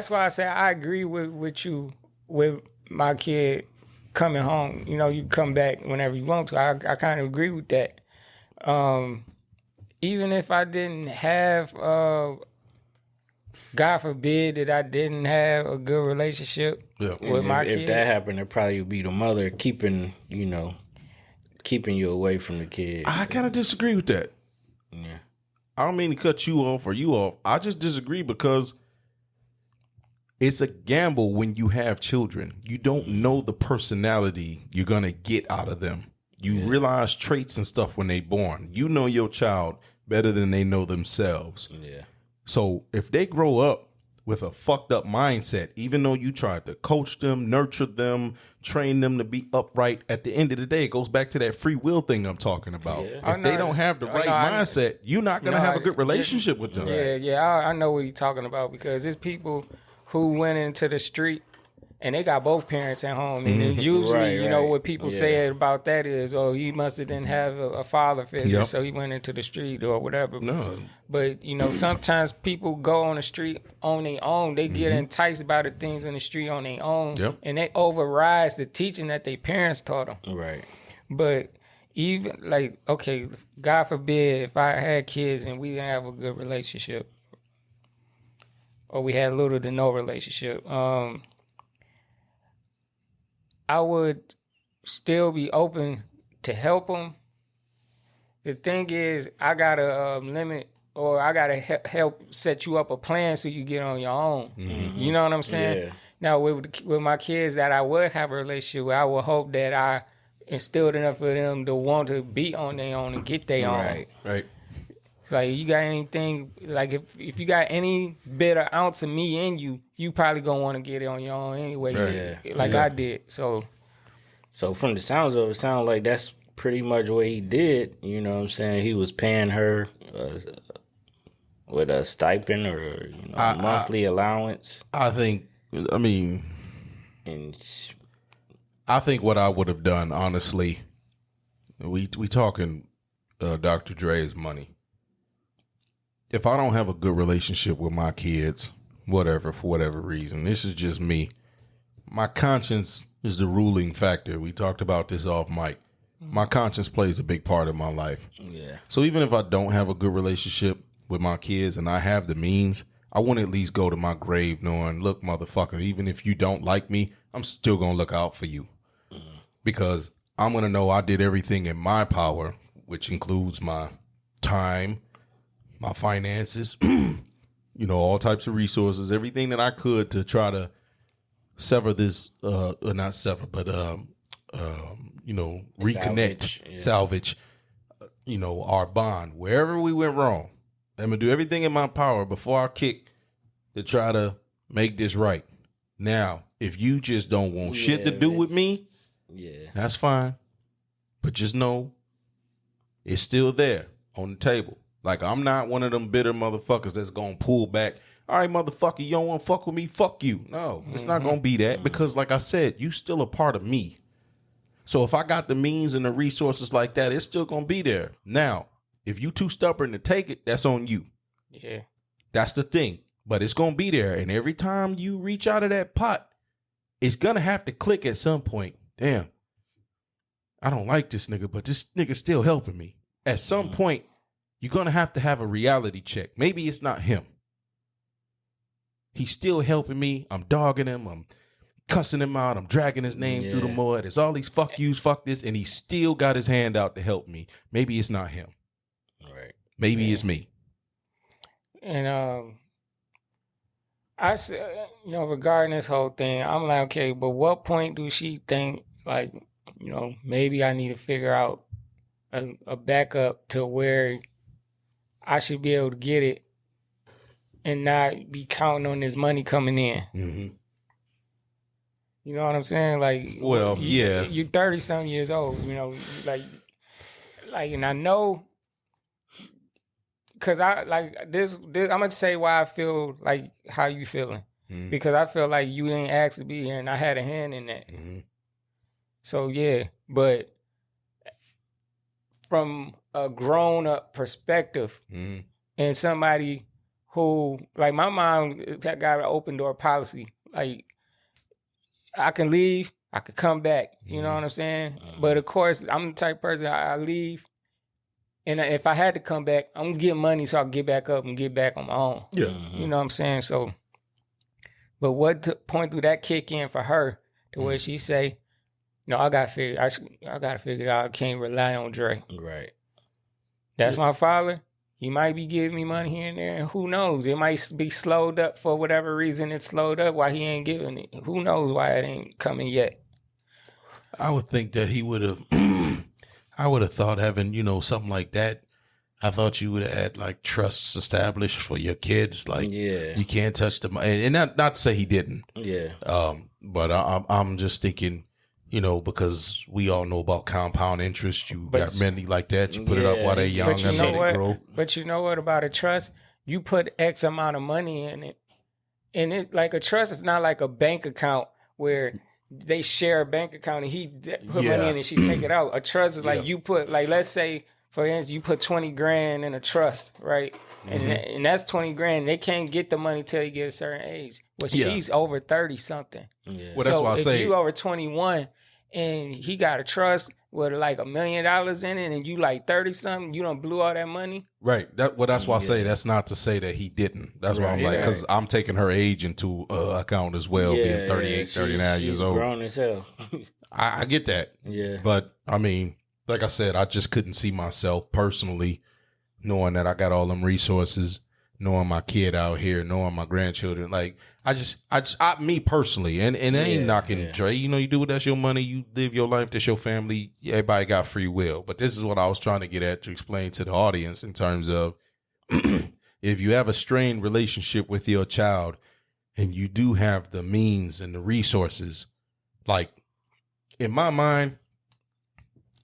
why I say I agree with you with my kid coming home. You come back whenever you want to. I kind of agree with that. Even if I didn't have, God forbid that I didn't have a good relationship with my kid. If that happened, it probably would be the mother keeping you away from the kid. I kind of disagree with that. Yeah. I don't mean to cut you off or you off. I just disagree because it's a gamble when you have children. You don't know the personality you're going to get out of them. You realize traits and stuff when they born. You know your child better than they know themselves. Yeah. So if they grow up with a fucked up mindset, even though you tried to coach them, nurture them, train them to be upright, at the end of the day, it goes back to that free will thing I'm talking about. Yeah. If they don't have the right mindset, you're not going to have a good relationship with them. I know what you're talking about because it's people who went into the street and they got both parents at home. And then usually, what people say about that is, he must have didn't have a father figure, so he went into the street or whatever. No. But, sometimes people go on the street on their own. They get enticed by the things in the street on their own. Yep. And they override the teaching that their parents taught them. Right. But even, God forbid if I had kids and we didn't have a good relationship or we had little to no relationship, I would still be open to help them. The thing is, I gotta limit, or I gotta help set you up a plan so you get on your own. Mm-hmm. You know what I'm saying? Yeah. Now, with my kids that I would have a relationship with, I would hope that I instilled enough of them to want to be on their own and get their own. Right. It's like, you got anything, like if you got any bit of ounce of me in you, you probably gonna want to get it on your own anyway. Right. I did. So from the sounds of it, sounds like that's pretty much what he did. You know what I'm saying? He was paying her with a stipend or monthly allowance. I think what I would have done, honestly, we talking Dr. Dre's money. If I don't have a good relationship with my kids, for whatever reason, this is just me. My conscience is the ruling factor. We talked about this off mic. My conscience plays a big part of my life. Yeah. So even if I don't have a good relationship with my kids and I have the means, I want to at least go to my grave knowing, look, motherfucker, even if you don't like me, I'm still going to look out for you. Mm-hmm. Because I'm going to know I did everything in my power, which includes my time, my finances, all types of resources, everything that I could to try to sever this, not sever, but, reconnect, salvage, our bond. Wherever we went wrong, I'm going to do everything in my power before I kick to try to make this right. Now, if you just don't want shit to do with me, that's fine. But just know it's still there on the table. Like, I'm not one of them bitter motherfuckers that's going to pull back. All right, motherfucker, you don't want to fuck with me? Fuck you. No, it's not going to be that because, like I said, you still a part of me. So if I got the means and the resources like that, it's still going to be there. Now, if you too stubborn to take it, that's on you. Yeah. That's the thing. but it's going to be there. And every time you reach out of that pot, it's going to have to click at some point. Damn, I don't like this nigga, but this nigga still helping me. At some point, you're going to have a reality check. Maybe it's not him. He's still helping me. I'm dogging him. I'm cussing him out. I'm dragging his name through the mud. There's all these fuck yous, fuck this, and he still got his hand out to help me. Maybe it's not him. Right. Maybe it's me. And I said, regarding this whole thing, I'm like, okay, but what point do she think, like, maybe I need to figure out a backup to where I should be able to get it and not be counting on this money coming in. Mm-hmm. You know what I'm saying? Like, well, you're 30-something years old, like, and I know, because I, like, this, I'm going to say why I feel like how you feeling. Mm-hmm. Because I feel like you didn't ask to be here, and I had a hand in that. Mm-hmm. So, yeah, but from a grown-up perspective, and somebody who, like, my mom got an open door policy. Like, I can leave, I could come back. You know what I'm saying? But of course, I'm the type of person, I leave, and if I had to come back, I'm gonna get money so I can get back up and get back on my own. Yeah. You know what I'm saying? So, but what point do that kick in for her to where she say, "No, I gotta figure it out. I can't rely on Dre." Right. That's my father. He might be giving me money here and there. Who knows? It might be slowed up for whatever reason. It's slowed up why he ain't giving it. Who knows why it ain't coming yet? I would think that he would have. I would have thought having something like that. I thought you would have had like trusts established for your kids. Like you can't touch the money, and not to say he didn't. Yeah. But I'm just thinking. Because we all know about compound interest. You got money like that. You put it up while they're young and let it grow. But you know what about a trust? You put X amount of money in it. And it's like a trust is not like a bank account where they share a bank account and he put money in and she take it out. A trust is like you put, like, let's say, for instance, you put 20 grand in a trust, right? And that's 20 grand. They can't get the money till you get a certain age. Well, she's over 30 something. Yeah. Well, that's why I say if you over 21 and he got a trust with like $1 million in it and you like 30 something, you done blew all that money. Right. That's why I say that's not to say that he didn't. That's why I'm like, because I'm taking her age into account as well, being 38, 39 years old. She's grown as hell. I get that. Yeah. But I mean, like I said, I just couldn't see myself personally knowing that I got all them resources, knowing my kid out here, knowing my grandchildren. Like, me personally, and it ain't knocking Dre. You do what, that's your money. You live your life. That's your family. Everybody got free will. But this is what I was trying to get at to explain to the audience in terms of if you have a strained relationship with your child and you do have the means and the resources, like, in my mind,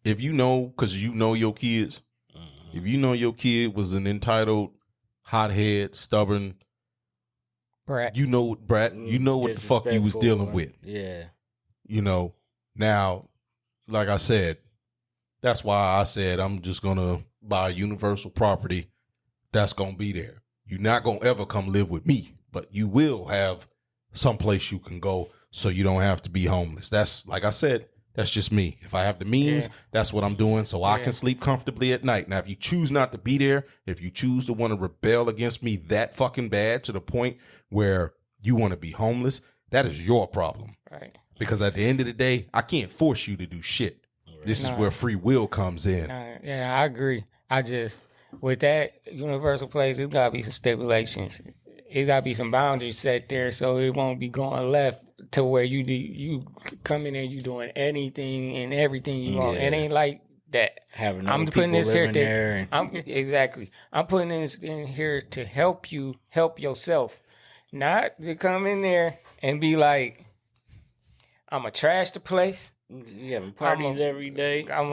if because you know your kids, if you know your kid was an entitled, hothead, stubborn brat, you know what the fuck you was dealing with. Yeah. Now, like I said, that's why I said I'm just gonna buy a universal property that's gonna be there. You're not gonna ever come live with me, but you will have someplace you can go so you don't have to be homeless. That's, like I said, that's just me. If I have the means, that's what I'm doing so I can sleep comfortably at night. Now, if you choose not to be there, if you choose to want to rebel against me that fucking bad to the point where you want to be homeless, that is your problem. Right. Because at the end of the day, I can't force you to do shit. Right. This is where free will comes in. Yeah, I agree. I just, with that universal place, it's got to be some stipulations. It got to be some boundaries set there so it won't be going left to where you come in and you doing anything and everything you want. It ain't like that. Having I'm putting this here to I'm putting this in here to help you help yourself, not to come in there and be like, I'm gonna trash the place. You having parties every day. I'm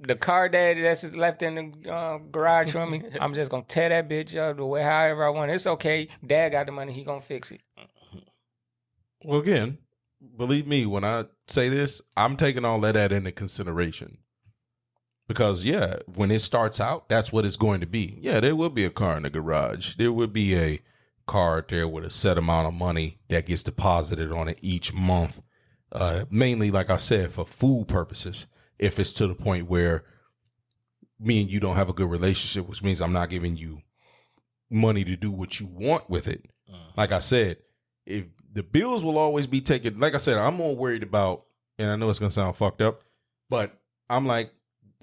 the car daddy that's left in the garage for me. I'm just gonna tear that bitch up the way however I want. It's okay. Dad got the money. He gonna fix it. Well, again, believe me when I say this, I'm taking all that into consideration. Because, when it starts out, that's what it's going to be. Yeah, there will be a car in the garage. There will be a card there with a set amount of money that gets deposited on it each month. Mainly, like I said, for food purposes. If it's to the point where me and you don't have a good relationship, which means I'm not giving you money to do what you want with it. Like I said, if the bills will always be taken, like I said, I'm more worried about, and I know it's going to sound fucked up, but I'm like,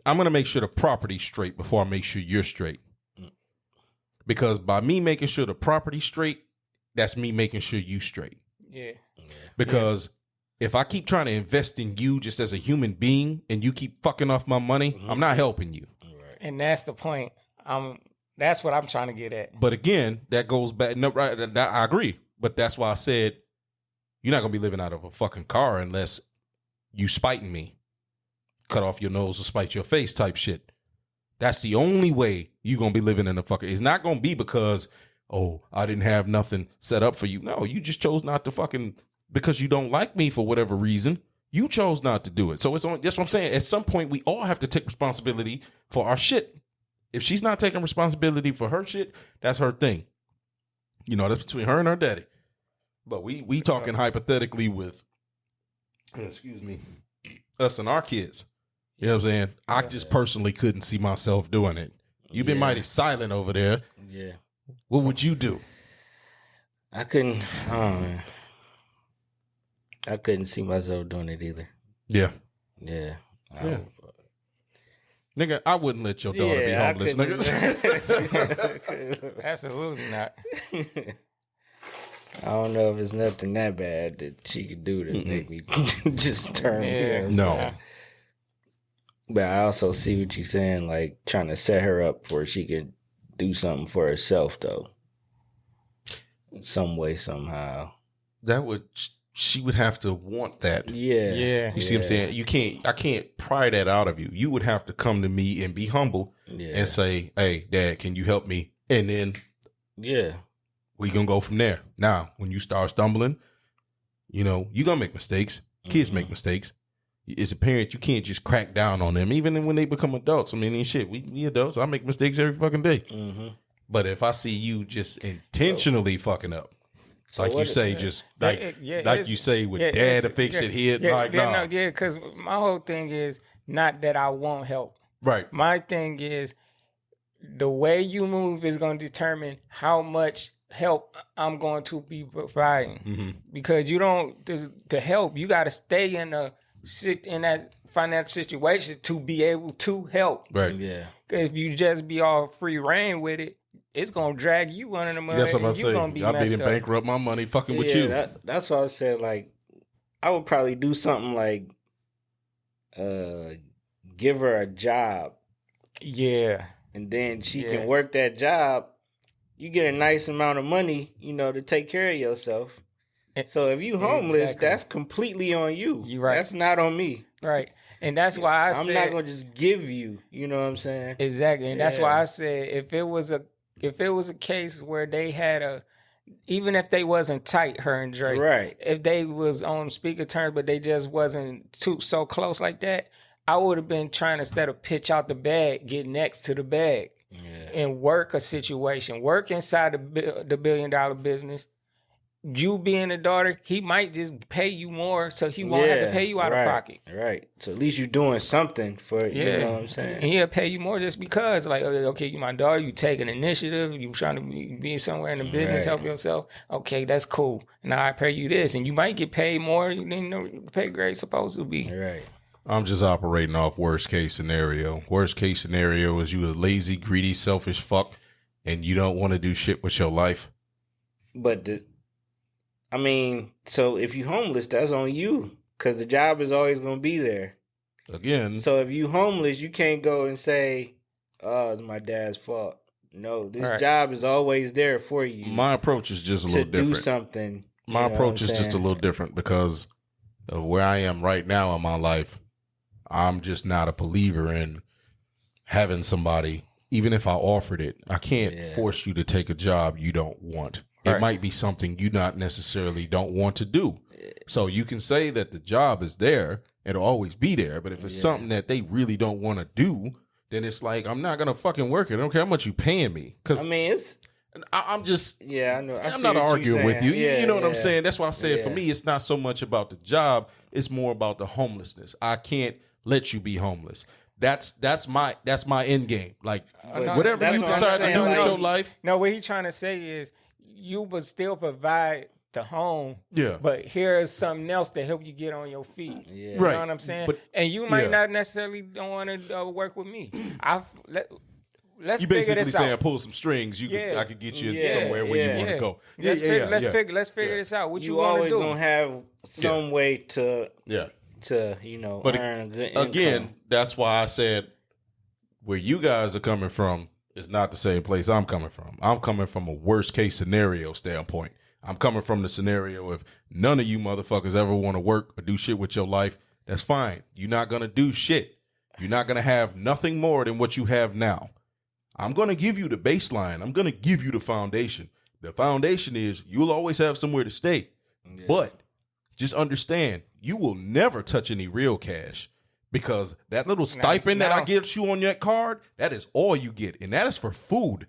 I'm going to make sure the property's straight before I make sure you're straight. Because by me making sure the property's straight, that's me making sure you straight. Yeah. Because if I keep trying to invest in you just as a human being and you keep fucking off my money, I'm not helping you. And that's the point. That's what I'm trying to get at. But again, that goes back. No, right, I agree. But that's why I said you're not gonna be living out of a fucking car unless you spiting me, cut off your nose or spite your face type shit. That's the only way you're gonna be living in a fucking. It's not gonna be because, oh, I didn't have nothing set up for you. No, you just chose not to fucking, because you don't like me for whatever reason. You chose not to do it. So it's on. That's what I'm saying. At some point, we all have to take responsibility for our shit. If she's not taking responsibility for her shit, that's her thing. You know, that's between her and her daddy. But we talking hypothetically with, excuse me, us and our kids. You know what I'm saying? I just personally couldn't see myself doing it. You've been mighty silent over there. Yeah. What would you do? I couldn't. I couldn't see myself doing it either. Yeah. Yeah. Nigga, I wouldn't let your daughter be homeless, nigga. Absolutely not. I don't know if it's nothing that bad that she could do to make me just turn. Yeah. No. But I also see what you're saying, like trying to set her up for she could do something for herself, though. In some way, somehow. She would have to want that. Yeah. Yeah. You see what I'm saying? I can't pry that out of you. You would have to come to me and be humble and say, hey, Dad, can you help me? And then we gonna go from there. Now, when you start stumbling, you know, you're gonna make mistakes. Kids make mistakes. As a parent, you can't just crack down on them, even when they become adults. I mean, shit, we adults, I make mistakes every fucking day. But if I see you just intentionally fucking up, like you say, just like you say, with Dad to fix it here, because my whole thing is not that I won't help. Right. My thing is the way you move is going to determine how much help I'm going to be providing. Because you don't to help, you got to stay in that financial situation to be able to help. Right. Yeah. Because if you just be all free reign with it, it's gonna drag you under the money. That's what I say. I've been bankrupt my money fucking with you. That's why I said, like, I would probably do something like give her a job. Yeah. And then she can work that job. You get a nice amount of money, you know, to take care of yourself. So if you homeless, that's completely on you. You're right. That's not on me. Right. And that's why I'm not gonna just give you. You know what I'm saying? Exactly. And that's why I said if it was a case where they had even if they wasn't tight, her and Drake, right? If they was on speaker terms, but they just wasn't so close like that, I would have been trying to, instead of pitch out the bag, get next to the bag and work a situation, work inside the $1 billion business. You being a daughter, he might just pay you more, so he won't have to pay you out of pocket. Right. So at least you're doing something for it. You know what I'm saying? And he'll pay you more just because, like, okay, you my daughter, you take an initiative, you trying to be somewhere in the business, help yourself. Okay, that's cool. Now I pay you this, and you might get paid more than the pay grade supposed to be. Right. I'm just operating off worst case scenario. Worst case scenario is you a lazy, greedy, selfish fuck, and you don't want to do shit with your life. But so if you homeless, that's on you, because the job is always going to be there. Again. So if you homeless, you can't go and say, oh, it's my dad's fault. No, this job is always there for you. My approach is just a little different. To do something. My approach is just a little different because of where I am right now in my life. I'm just not a believer in having somebody, even if I offered it, I can't force you to take a job you don't want. It might be something you not necessarily don't want to do. So you can say that the job is there, it'll always be there. But if it's something that they really don't want to do, then it's like, I'm not going to fucking work it. I don't care how much you paying me. Cause I'm just Yeah, I know. I'm not arguing with you. Yeah, you know what I'm yeah. saying? That's why I said for Yeah. me, it's not so much about the job. It's more about the homelessness. I can't let you be homeless. That's my end game. Like no, whatever that's you what I'm decide to saying, do with like- your life. No, what he's trying to say is you would still provide the home. Yeah. But here is something else to help you get on your feet. Yeah. You Right. know what I'm saying? But- and you might yeah. not necessarily don't want to work with me. Let's You figure basically this saying out. pull some strings. Yeah. I could get you Yeah, somewhere where yeah. you want to go. Let's figure this out. What you You want to always do? gonna have some way to Yeah. But earn a good income. Again, that's why I said where you guys are coming from is not the same place I'm coming from. I'm coming from a worst case scenario standpoint. I'm coming from the scenario if none of you motherfuckers ever want to work or do shit with your life, that's fine. You're not going to do shit. You're not going to have nothing more than what you have now. I'm going to give you the baseline. I'm going to give you the foundation. The foundation is you'll always have somewhere to stay. Yeah. But just understand, you will never touch any real cash because that little stipend that I now- get you on that card, that is all you get. And that is for food.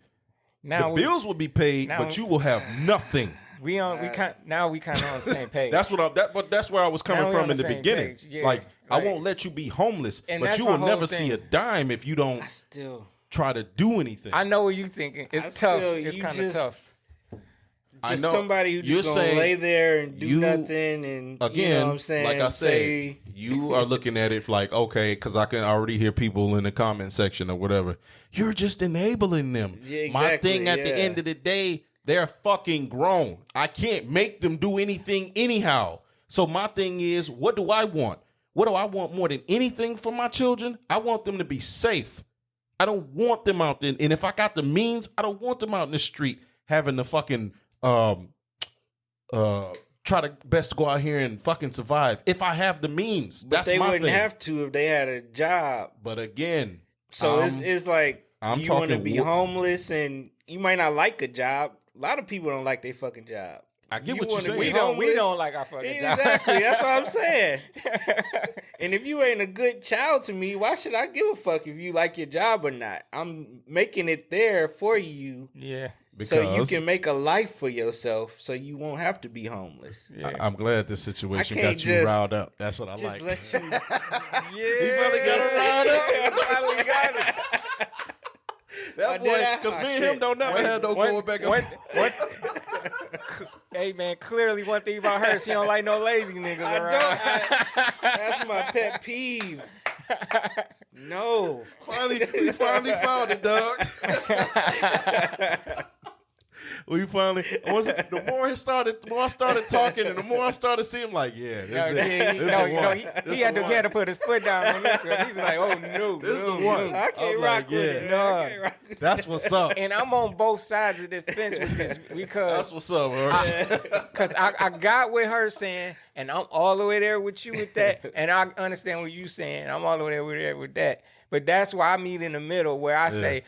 Now The bills will be paid, now- but you will have nothing. we kind of on the same page. That's but that's where I was coming Now we from on in the the same beginning. page. Yeah, like I right. won't let you be homeless, And but that's you my will whole never thing. see a dime if you don't I still try to do anything. I know what you're thinking. It's I tough. still- It's you kind of just- tough. I just know. somebody who You're just gonna saying lay there and do you- nothing and Again, you know what I'm saying? like I said, Say, you are looking at it like, okay, because I can already hear people in the comment section or whatever. You're just enabling them. Yeah, My exactly, thing at the yeah. end of the day, they're fucking grown. I can't make them do anything anyhow. So my thing is, what do I want? What do I want more than anything for my children? I want them to be safe. I don't want them out there. And if I got the means, I don't want them out in the street having to fucking try to best go out here and fucking survive. If I have the means, but that's they my wouldn't thing. have to if they had a job. But again, So it's like I'm you want to talking be wo- homeless and you might not like a job. A lot of people don't like their fucking job. I get You what you're wanna saying. be We homeless. don't like our fucking job. Exactly. That's what I'm saying. And if you ain't a good child to me, why should I give a fuck if you like your job or not? I'm making it there for you Yeah. so you Because can make a life for yourself so you won't have to be homeless. Yeah. I'm glad this situation I got can't you just- riled up. That's what I Just like. let you. Yeah. finally got it riled up. Finally got it. That did I? because Oh, me and shit. him don't never have no going back and forth. Hey man, clearly one thing about her, she don't like no lazy niggas I around. That's my pet peeve. No. We finally found it, dog. We finally. The more I started talking, and the more I started seeing, like, yeah, this No, is yeah, it. he, This no, the you know, one. he This had the to one. put his foot down on this one. He was like, "Oh no, This no, the one. no." I can't I'm rock like, with yeah. it. No. I can't rock with it. That's what's up. And I'm on both sides of the fence with this That's because what's up, bro. I got with her saying, and I'm all the way there with you with that, and I understand what you saying. I'm all the way there with that. But that's why I meet in the middle where I say,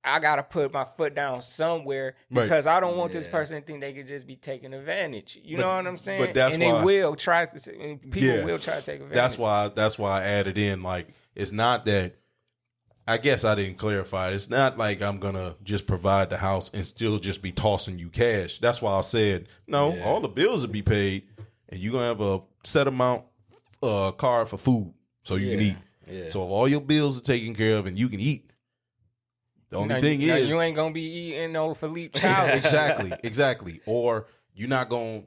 I gotta put my foot down somewhere because I don't want this person to think they could just be taking advantage. You know what I'm saying? but that's and why- they will try to. People will try to take advantage. That's why I added in, like, it's not that, I guess I didn't clarify. It's not like I'm gonna just provide the house and still just be tossing you cash. That's why I said no. All the bills will be paid, and you're gonna have a set amount card for food so you can eat. Yeah. So if all your bills are taken care of and you can eat, the only thing now is you ain't gonna be eating no Philippe Chow's. exactly. Or you're not gonna.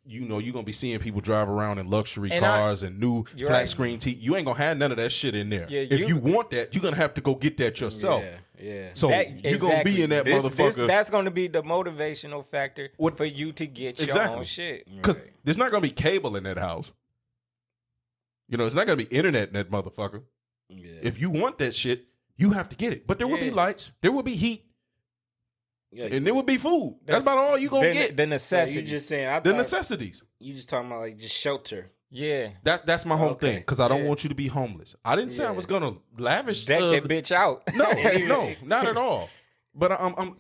You're gonna be seeing people drive around in luxury And cars and new you're flat right. screen TV. You ain't gonna have none of that shit in there. Yeah, if you want that, you're gonna have to go get that yourself. Yeah. So you're gonna be in that motherfucker. That's gonna be the motivational factor for you to get your Exactly. own shit. Because there's not gonna be cable in that house. It's not gonna be internet in that motherfucker. Yeah. If you want that shit, you have to get it. But there will be Yeah. lights, there will be heat, Yeah, and there will be food. That's about all you gonna get. The so necessity. you just saying The necessities. you just talking about like just shelter. yeah. That's my whole Okay. thing. Because I don't Yeah. want you to be homeless. I didn't say I Yeah. was gonna lavish. Deck that bitch out. No, not at all. But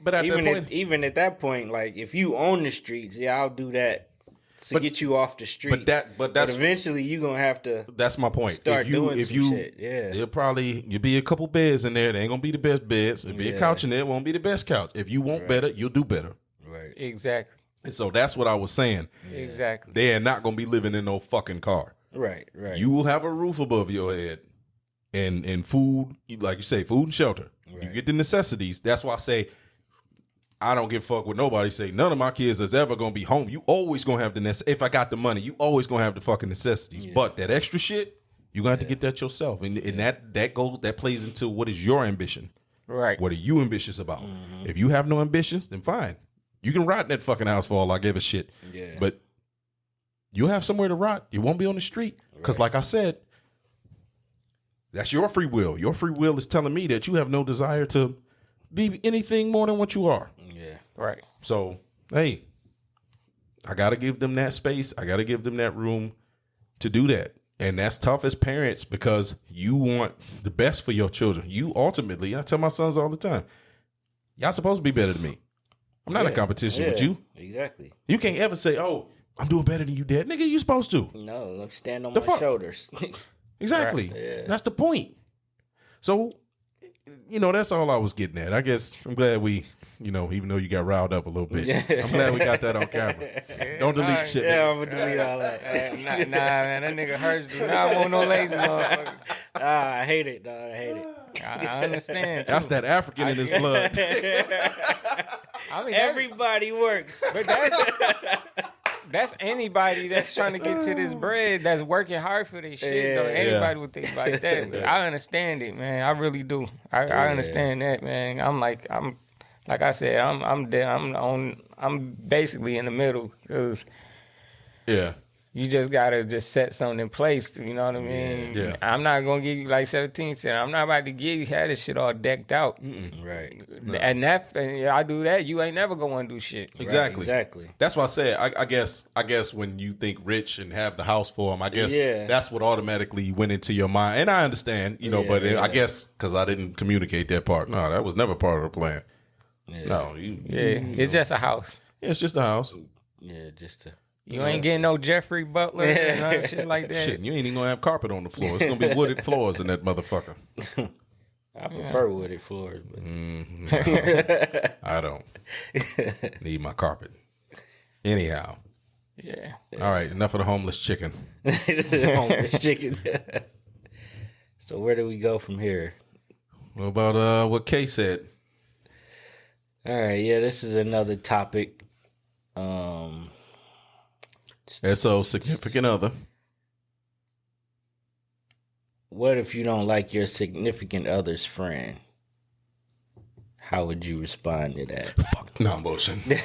but at that point, Even at that point, like if you own the streets, yeah, I'll do that to get you off the streets. But that's eventually you gonna have to. That's my point. Start doing some shit. Yeah, you'll be a couple beds in there. They ain't gonna be the best beds. There'll be a couch in there. It won't be the best couch. If you want better, you'll do better. Right. Exactly. And so that's what I was saying. Exactly. They are not gonna be living in no fucking car. Right. Right. You will have a roof above your head, and food, like you say, food and shelter. Right. You get the necessities. That's why I say I don't give a fuck what nobody say. None of my kids is ever gonna be home. You always gonna have the if I got the money, you always gonna have the fucking necessities. Yeah. But that extra shit, you gonna have to get that yourself, and that plays into what is your ambition. Right. What are you ambitious about? If you have no ambitions, then fine. You can rot in that fucking house for all I give a shit. Yeah. But you'll have somewhere to rot. You won't be on the street. Because like I said, that's your free will. Your free will is telling me that you have no desire to be anything more than what you are. Yeah. Right. So, hey, I got to give them that space. I got to give them that room to do that. And that's tough as parents because you want the best for your children. You ultimately, I tell my sons all the time, y'all supposed to be better than me. I'm not in competition with you. Exactly. You can't ever say, oh, I'm doing better than you, Dad. Nigga, you supposed to. No, look, stand on The my fuck? shoulders. Exactly. Right. Yeah. That's the point. So, that's all I was getting at. I guess I'm glad we, even though you got riled up a little bit, I'm glad we got that on camera. Don't delete shit. Yeah, I'm gonna delete all that. Nah, man, that nigga Hurts do not want no lazy motherfucker. I hate it, dog. I hate it. I understand. Too. That's that African in his blood. I mean, Everybody works. but that's anybody that's trying to get to this bread, that's working hard for this shit. Though. Anybody would think like that. But I understand it, man. I really do. I understand that, man. I'm like I said, I'm basically in the middle because Yeah. you just gotta just set something in place. You know what I mean? Yeah. I'm not gonna give you like 17 cents. I'm not about to give you had this shit all decked out. Right. And I do that, you ain't never gonna do shit. Exactly. Exactly. That's why I said, I guess when you think rich and have the house for them, I guess that's what automatically went into your mind. And I understand, but I guess because I didn't communicate that part. No, that was never part of the plan. Yeah. No. It's just a house. Yeah, it's just a house. Yeah, just to. You ain't getting no Jeffrey Butler and none shit like that. Shit, you ain't even gonna have carpet on the floor. It's gonna be wooded floors in that motherfucker. I prefer wooded floors, but I don't need my carpet. Anyhow. Yeah. All right, enough of the homeless chicken. homeless chicken. So where do we go from here? What about what Kay said? All right, yeah, this is another topic. SO, significant other. What if you don't like your significant other's friend? How would you respond to that? Fuck, no, I'm bullshitting.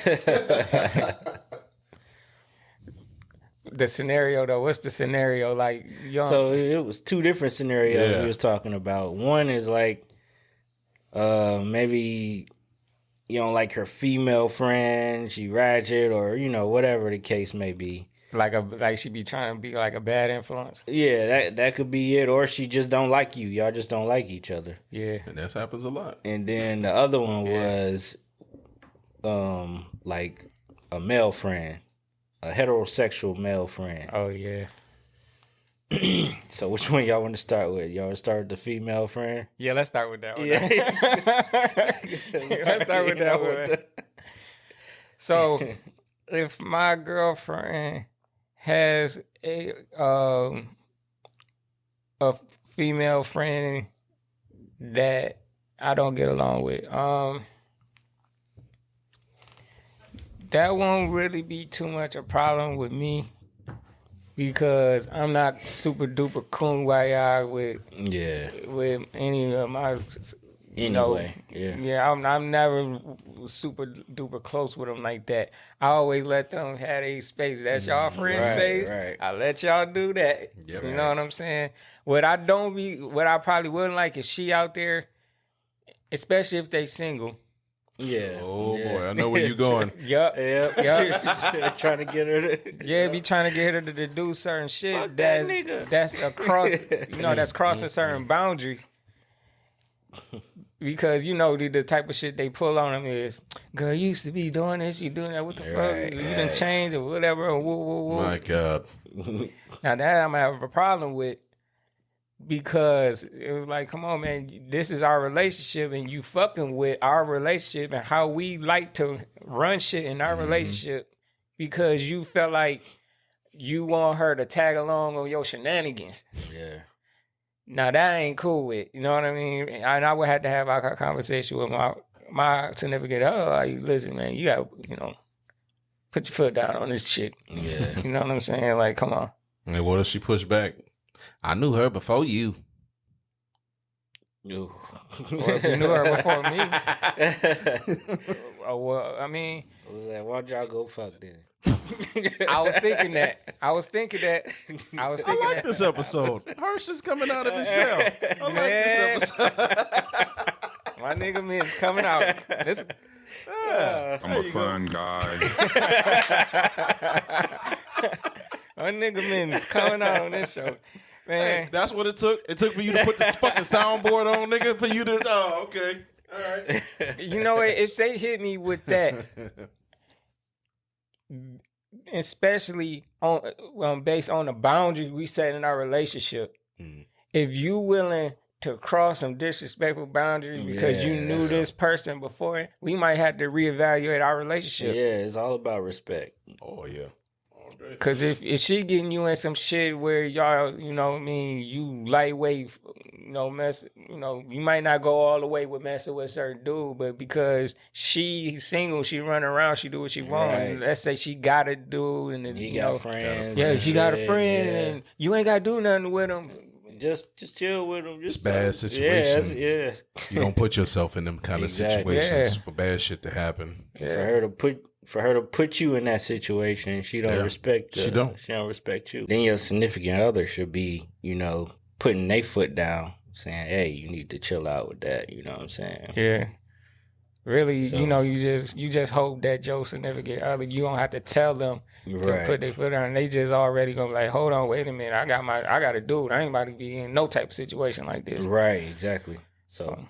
The scenario though, what's the scenario like? So it was two different scenarios Yeah. we was talking about. One is like, maybe you don't like her female friend, she ratchet, or whatever the case may be. like she be trying to be like a bad influence. Yeah, that could be it, or she just don't like you. Y'all just don't like each other. Yeah. And that happens a lot. And then the other one was, like a male friend, a heterosexual male friend. Oh yeah. So which one y'all want to start with? Y'all want to start with the female friend? Yeah, let's start with that one. Yeah. Let's start with that one. So if my girlfriend has a female friend that I don't get along with, that won't really be too much a problem with me because I'm not super duper kumbaya with any of my. Anyway, Yeah, I'm never super duper close with them like that. I always let them have their space. That's y'all friend space. Right. I let y'all do that. Yep. You know what I'm saying? What I probably wouldn't like if she out there, especially if they single. Yeah. Oh yeah. boy, I know where you're going. Yup. Yep. Trying to get her to. Yeah, be trying to get her to do certain shit Fuck that nigga. that's across, that's crossing certain boundaries. because you know the type of shit they pull on them is, girl, you used to be doing this, you doing that. What the fuck? You done changed or whatever. Woo, woo, woo. My God. Now that I'm gonna have a problem with, because it was like, come on, man, this is our relationship, and you fucking with our relationship and how we like to run shit in our relationship, because you felt like you want her to tag along on your shenanigans. Yeah. Now that ain't cool with, you know what I mean? And I would have to have a conversation with my significant other. Like, listen, man, you got, put your foot down on this chick. Yeah. You know what I'm saying? Like, come on. And what if she pushed back? I knew her before you. Ooh. Or if you knew her before me. Well, I mean, Why don't y'all go fuck then? I was thinking that. I like this episode. Hirsch is coming out of his shell. I like this episode. My nigga man's coming out. This. I'm a fun guy. My nigga man's coming out on this show. Man, Hey, that's what it took. It took for you to put this fucking soundboard on, nigga. For you to. Oh, okay. All right. you know what? If they hit me with that, especially on based on the boundary we set in our relationship, if you willing to cross some disrespectful boundaries because you knew this person before, we might have to reevaluate our relationship. Yeah, it's all about respect. Oh yeah. Cause if she getting you in some shit where y'all, you know what I mean, you lightweight, you might not go all the way with messing with a certain dude, but because she's single, she run around, she do what she want. Right. Let's say she got a dude and then He got friends. yeah, she got a shit, friend yeah. and you ain't gotta do nothing with him. Just chill with them. Just Bad situation. Yeah. You don't put yourself in them kind of Exactly. situations Yeah. for bad shit to happen. Yeah. For her to put you in that situation, she don't respect. She don't respect you. Then your significant other should be, putting their foot down, saying, "Hey, you need to chill out with that." You know what I'm saying? Yeah. Really, So- you just hope that your significant other, you don't have to tell them to Right. put their foot down. They just already gonna be like, hold on, wait a minute, I got a dude. I ain't about to be in no type of situation like this. Right. Exactly. So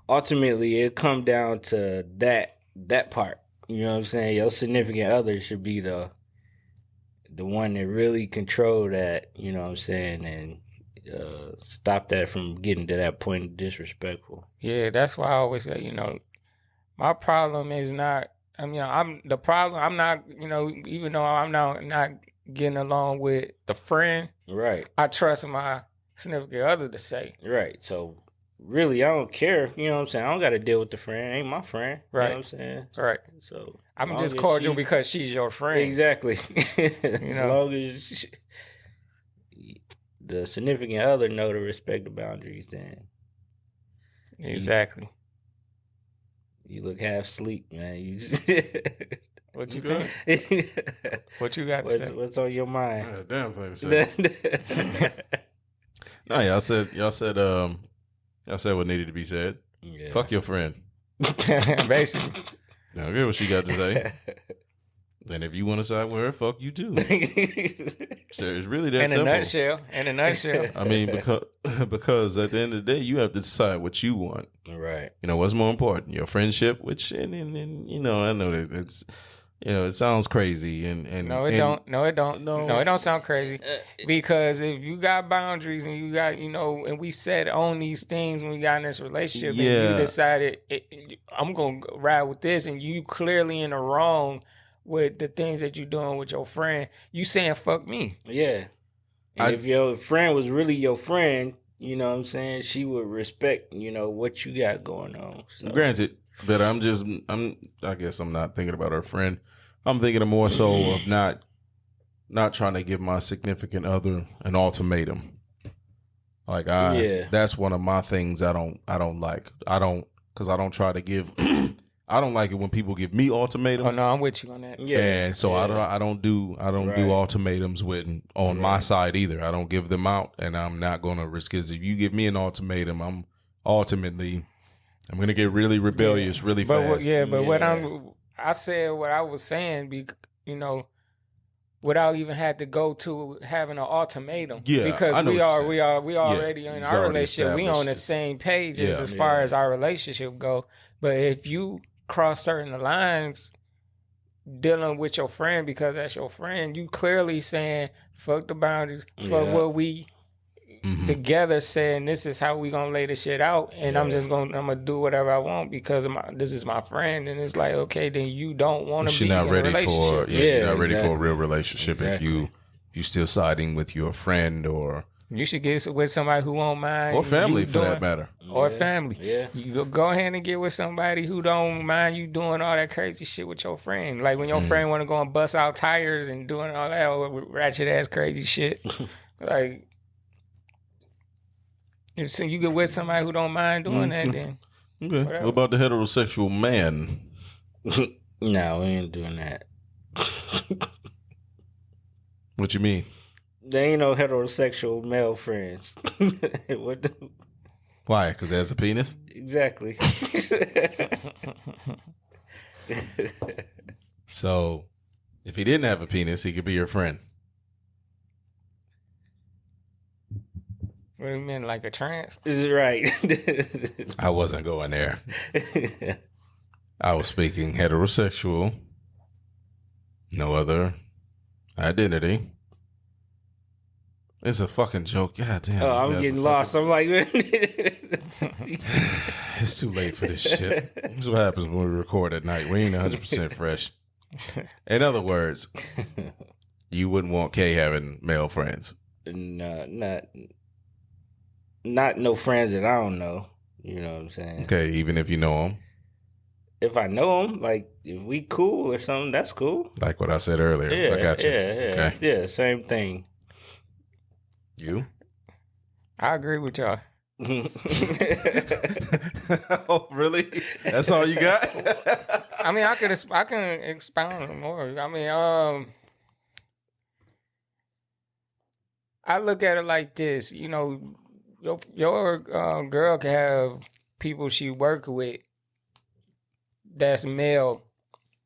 ultimately, it come down to that part. You know what I'm saying? Your significant other should be the one that really control that. You know what I'm saying? And stop that from getting to that point of disrespectful. Yeah, that's why I always say, my problem is not. I'm not. Even though I'm not getting along with the friend, Right. I trust my significant other to say. Right. So really, I don't care. You know what I'm saying? I don't got to deal with the friend. Ain't my friend. Right. You know what I'm saying? Right. So I'm long just as cordial she- because she's your friend. Exactly. As know? long as the significant other know to respect the boundaries, then Exactly. you look half asleep, man. You What you Okay. think? What you got to say? what's on your mind? Yeah, damn thing to say. No, y'all said what needed to be said. Yeah. Fuck your friend. Basically. Now get what she got to say. And if you want to side with her, fuck you too. So it's really that In a simple. nutshell. In a nutshell. I mean, because at the end of the day, you have to decide what you want. Right. What's more important, your friendship, which and I know that it's it sounds crazy and No, it don't. No, it don't. No. No, it don't sound crazy. Because if you got boundaries and you got, and we said on these things when we got in this relationship, and Yeah. you decided I'm gonna ride with this, and you clearly in the wrong with the things that you're doing with your friend, you saying fuck me. Yeah. And if your friend was really your friend, you know what I'm saying, she would respect, what you got going on. So. Granted, but I guess I'm not thinking about her friend. I'm thinking of more so of not trying to give my significant other an ultimatum. Like that's one of my things I don't like. Because I don't try to give. I don't like it when people give me ultimatums. Oh no, I'm with you on that. Yeah. And so I don't do ultimatums on my side either. I don't give them out, and I'm not going to risk it. If you give me an ultimatum, I'm going to get really rebellious really fast. What I said what I was saying, without even had to go to having an ultimatum. Yeah, because I know we what you're already in it's our already relationship. We on the established. same page as Yeah. far as our relationship go. But if you cross certain lines dealing with your friend because that's your friend, you clearly saying fuck the boundaries, fuck what we together saying this is how we gonna lay this shit out, and I'm gonna do whatever I want because this is my friend, and it's like, okay, then you don't want to be not in ready a relationship. for you're not ready for a exactly. real relationship if you still siding with your friend or You should get with somebody who won't mind, or family you for that doing- matter. or family. Yeah. You go ahead and get with somebody who don't mind you doing all that crazy shit with your friend. Like when your friend want to go and bust out tires and doing all that ratchet ass crazy shit. Like, if you get with somebody who don't mind doing that, then Okay. whatever. What about the heterosexual man? No, we ain't doing that. What you mean? There ain't no heterosexual male friends. What the, Why? Because it has a penis? exactly. So if he didn't have a penis, he could be your friend. What do you mean, like a trans? Is right. I wasn't going there. I was speaking heterosexual. No other identity. It's a fucking joke. God damn. Oh, I'm you guys getting are lost. I'm like, It's too late for this shit. This is what happens when we record at night. We ain't 100% fresh. In other words, you wouldn't want Kay having male friends. no, not no friends that I don't know. You know what I'm saying? Okay, even if you know them. If I know them, like if we cool or something, that's cool. Like what I said earlier. Yeah, I got you. Yeah, Okay. yeah, same thing. You? I agree with y'all. Oh, really? That's all you got? I mean, I can expound more. I mean, I look at it like this. You know, your girl can have people she work with that's male,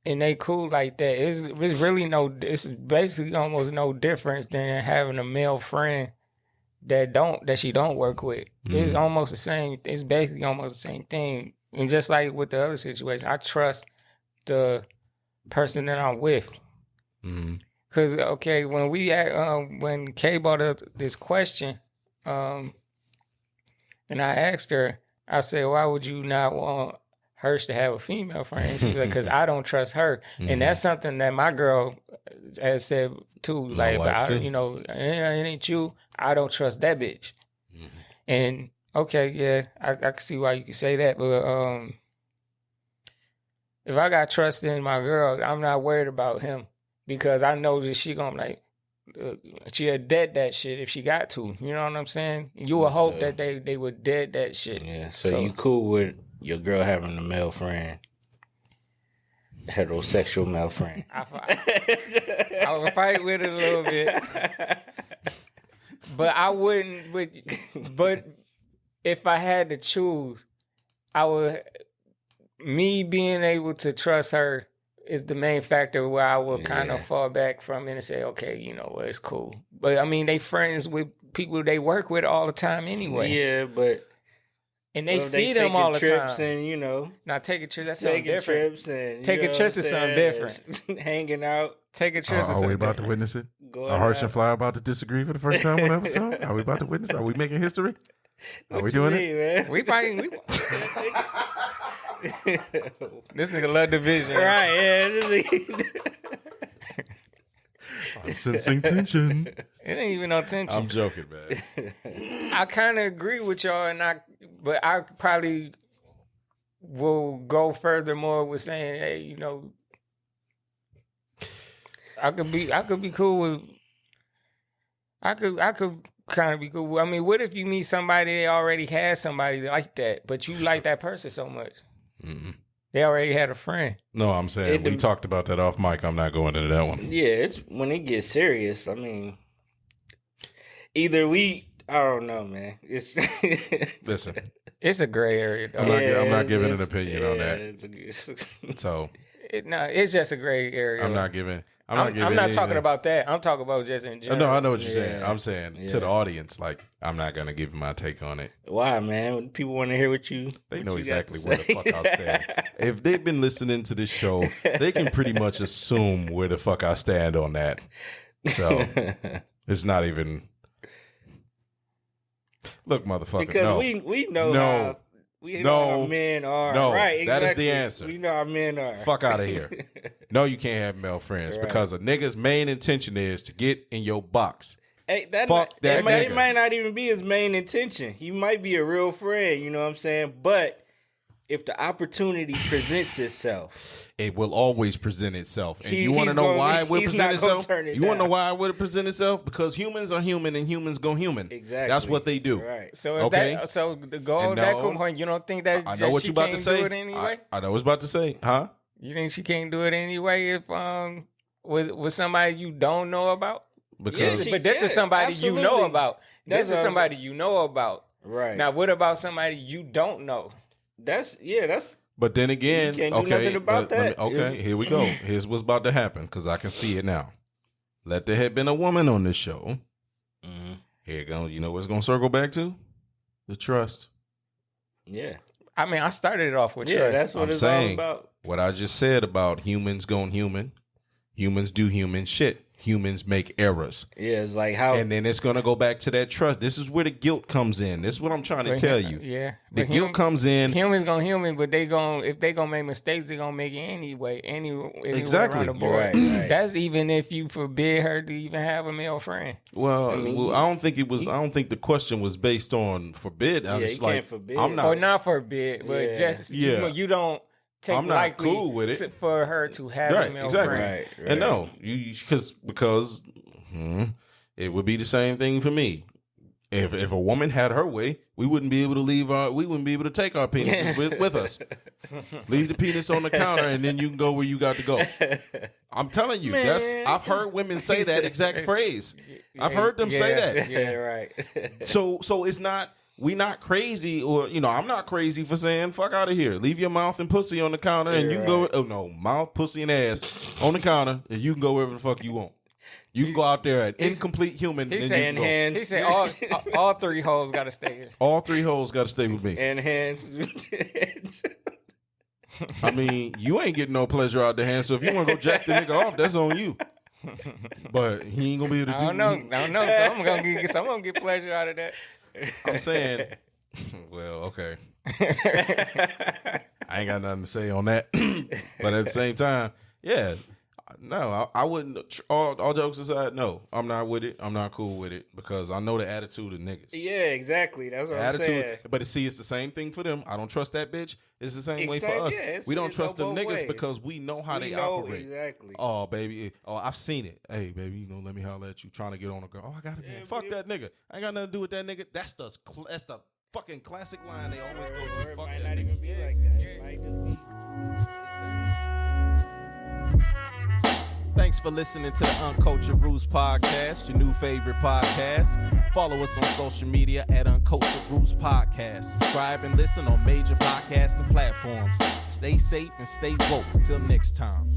and they cool like that. It's really it's basically almost no difference than having a male friend that she don't work with. It's almost the same. It's basically almost the same thing. And just like with the other situation, I trust the person that I'm with. Cause okay, when Kay brought up this question, and I asked her, I said, "Why would you not want hers to have a female friend?" She was like, "Cause I don't trust her," and that's something that my girl has said too. Like, wife too. you know, it ain't you. I don't trust that bitch. And okay, yeah, I can see why you can say that, but if I got trust in my girl, I'm not worried about him because I know that she gonna like she'll dead that shit if she got to. You know what I'm saying? You would hope that they would dead that shit. Yeah, so you cool with your girl having a male friend, heterosexual male friend? I would fight with it a little bit, but I wouldn't. But if I had to choose, I would. Me being able to trust her is the main factor where I will kind of fall back from it and say, okay, you know, well, it's cool. But I mean, they friends with people they work with all the time anyway. Yeah, but and they see them all the trips time. and you know, Now taking trips, that's something taking different. trips and Taking trips is something different. Hanging out. Taking trips is Are we something about to different. witness it? Going Are Harsh out. and Fly about to disagree for the first time on episode? Are we about to witness? Are we making history? Are we What doing you it? mean, man? We fighting. This nigga love division. Right, yeah. I'm sensing tension. It ain't even no tension. I'm joking, man. I kind of agree with y'all, but I probably will go furthermore with saying, hey, you know, I could be cool with. I could kind of be cool. I mean, what if you meet somebody that already has somebody like that, but you like that person so much? They already had a friend. No, I'm saying we talked about that off mic. I'm not going into that one. Yeah, it's when it gets serious. I mean, either I don't know, man. It's Listen, It's a gray area, though. I'm not giving an opinion on that. It's So It's just a gray area. I'm not giving I'm not talking about that. I'm talking about just in general. No, I know what you're saying. I'm saying to the audience, like, I'm not gonna give my take on it. Why, man? When people want to hear what you. They know exactly where the fuck I stand. If they've been listening to this show, they can pretty much assume where the fuck I stand on that. So it's not even. Look, motherfucker. Because we know how. We know how men are. No, right, exactly. That is the answer. We know how men are. Fuck out of here. No, you can't have male friends because a nigga's main intention is to get in your box. Hey, Fuck that nigga. It might not even be his main intention. He might be a real friend, you know what I'm saying? But if the opportunity presents itself, it will always present itself. And you want to know why it will present itself? You want to know why it will present itself? Because humans are human and humans go human. Exactly. That's what they do. Right. So to go that point, you don't think that I know what she you about can't to say. do it anyway? I know what I was about to say. Huh? You think she can't do it anyway if with somebody you don't know about? Because But this is somebody you know about. This is somebody you know about. Right. Now, what about somebody you don't know? That's. But then again, you can't do nothing about that. Here we go. Here's what's about to happen because I can see it now. Let there have been a woman on this show. Mm-hmm. Here you go. You know what's going to circle back to? The trust. Yeah. I mean, I started it off with trust. That's what it's all about. What I just said about humans going human. Humans do human shit. Humans make errors. Yeah, it's like how. And then it's going to go back to that trust. This is where the guilt comes in. This is what I'm trying to tell you. Yeah. The guilt comes in. Humans gonna human, but if they gonna make mistakes, they gonna make it anyway. Exactly. Around the board. Right. That's even if you forbid her to even have a male friend. Well, I don't think it was. I don't think the question was based on forbid. Yeah, you can't forbid. I'm not. Or not forbid, but just you don't take I'm not likely cool with it. for her to have a male friend. Right. And no, because it would be the same thing for me. If a woman had her way, we wouldn't be able to we wouldn't be able to take our penises with us. Leave the penis on the counter and then you can go where you got to go. I'm telling you, I've heard women say that exact phrase. I've heard them say that. Yeah, right. So it's not, we not crazy, or I'm not crazy for saying fuck out of here. Leave your mouth and pussy on the counter and you can go. Oh no, mouth, pussy, and ass on the counter and you can go wherever the fuck you want. You can go out there an incomplete human. He said all three hoes got to stay here. All three hoes got to stay with me. And hands. I mean, you ain't getting no pleasure out the hand. So if you want to go jack the nigga off, that's on you. But he ain't gonna be able to do. I don't know. So I'm gonna get pleasure out of that. I'm saying, well, okay. I ain't got nothing to say on that. But at the same time, yeah. No, I wouldn't. All jokes aside, no, I'm not with it. I'm not cool with it because I know the attitude of niggas. Yeah, exactly. That's what I'm saying. But it's the same thing for them. I don't trust that bitch. It's the same way for us. We don't trust them niggas because we know how they operate. Exactly. Oh, baby. Oh, I've seen it. Hey, baby, let me holler at you trying to get on a girl. Oh, I got it, man. Fuck that nigga. I ain't got nothing to do with that nigga. That's the fucking classic line they always go to. It Fuck might that not nigga. even be like that. It might just be. Thanks for listening to the Uncultured Roots Podcast, your new favorite podcast. Follow us on social media at Uncultured Roots Podcast. Subscribe and listen on major podcasting platforms. Stay safe and stay woke. Until next time.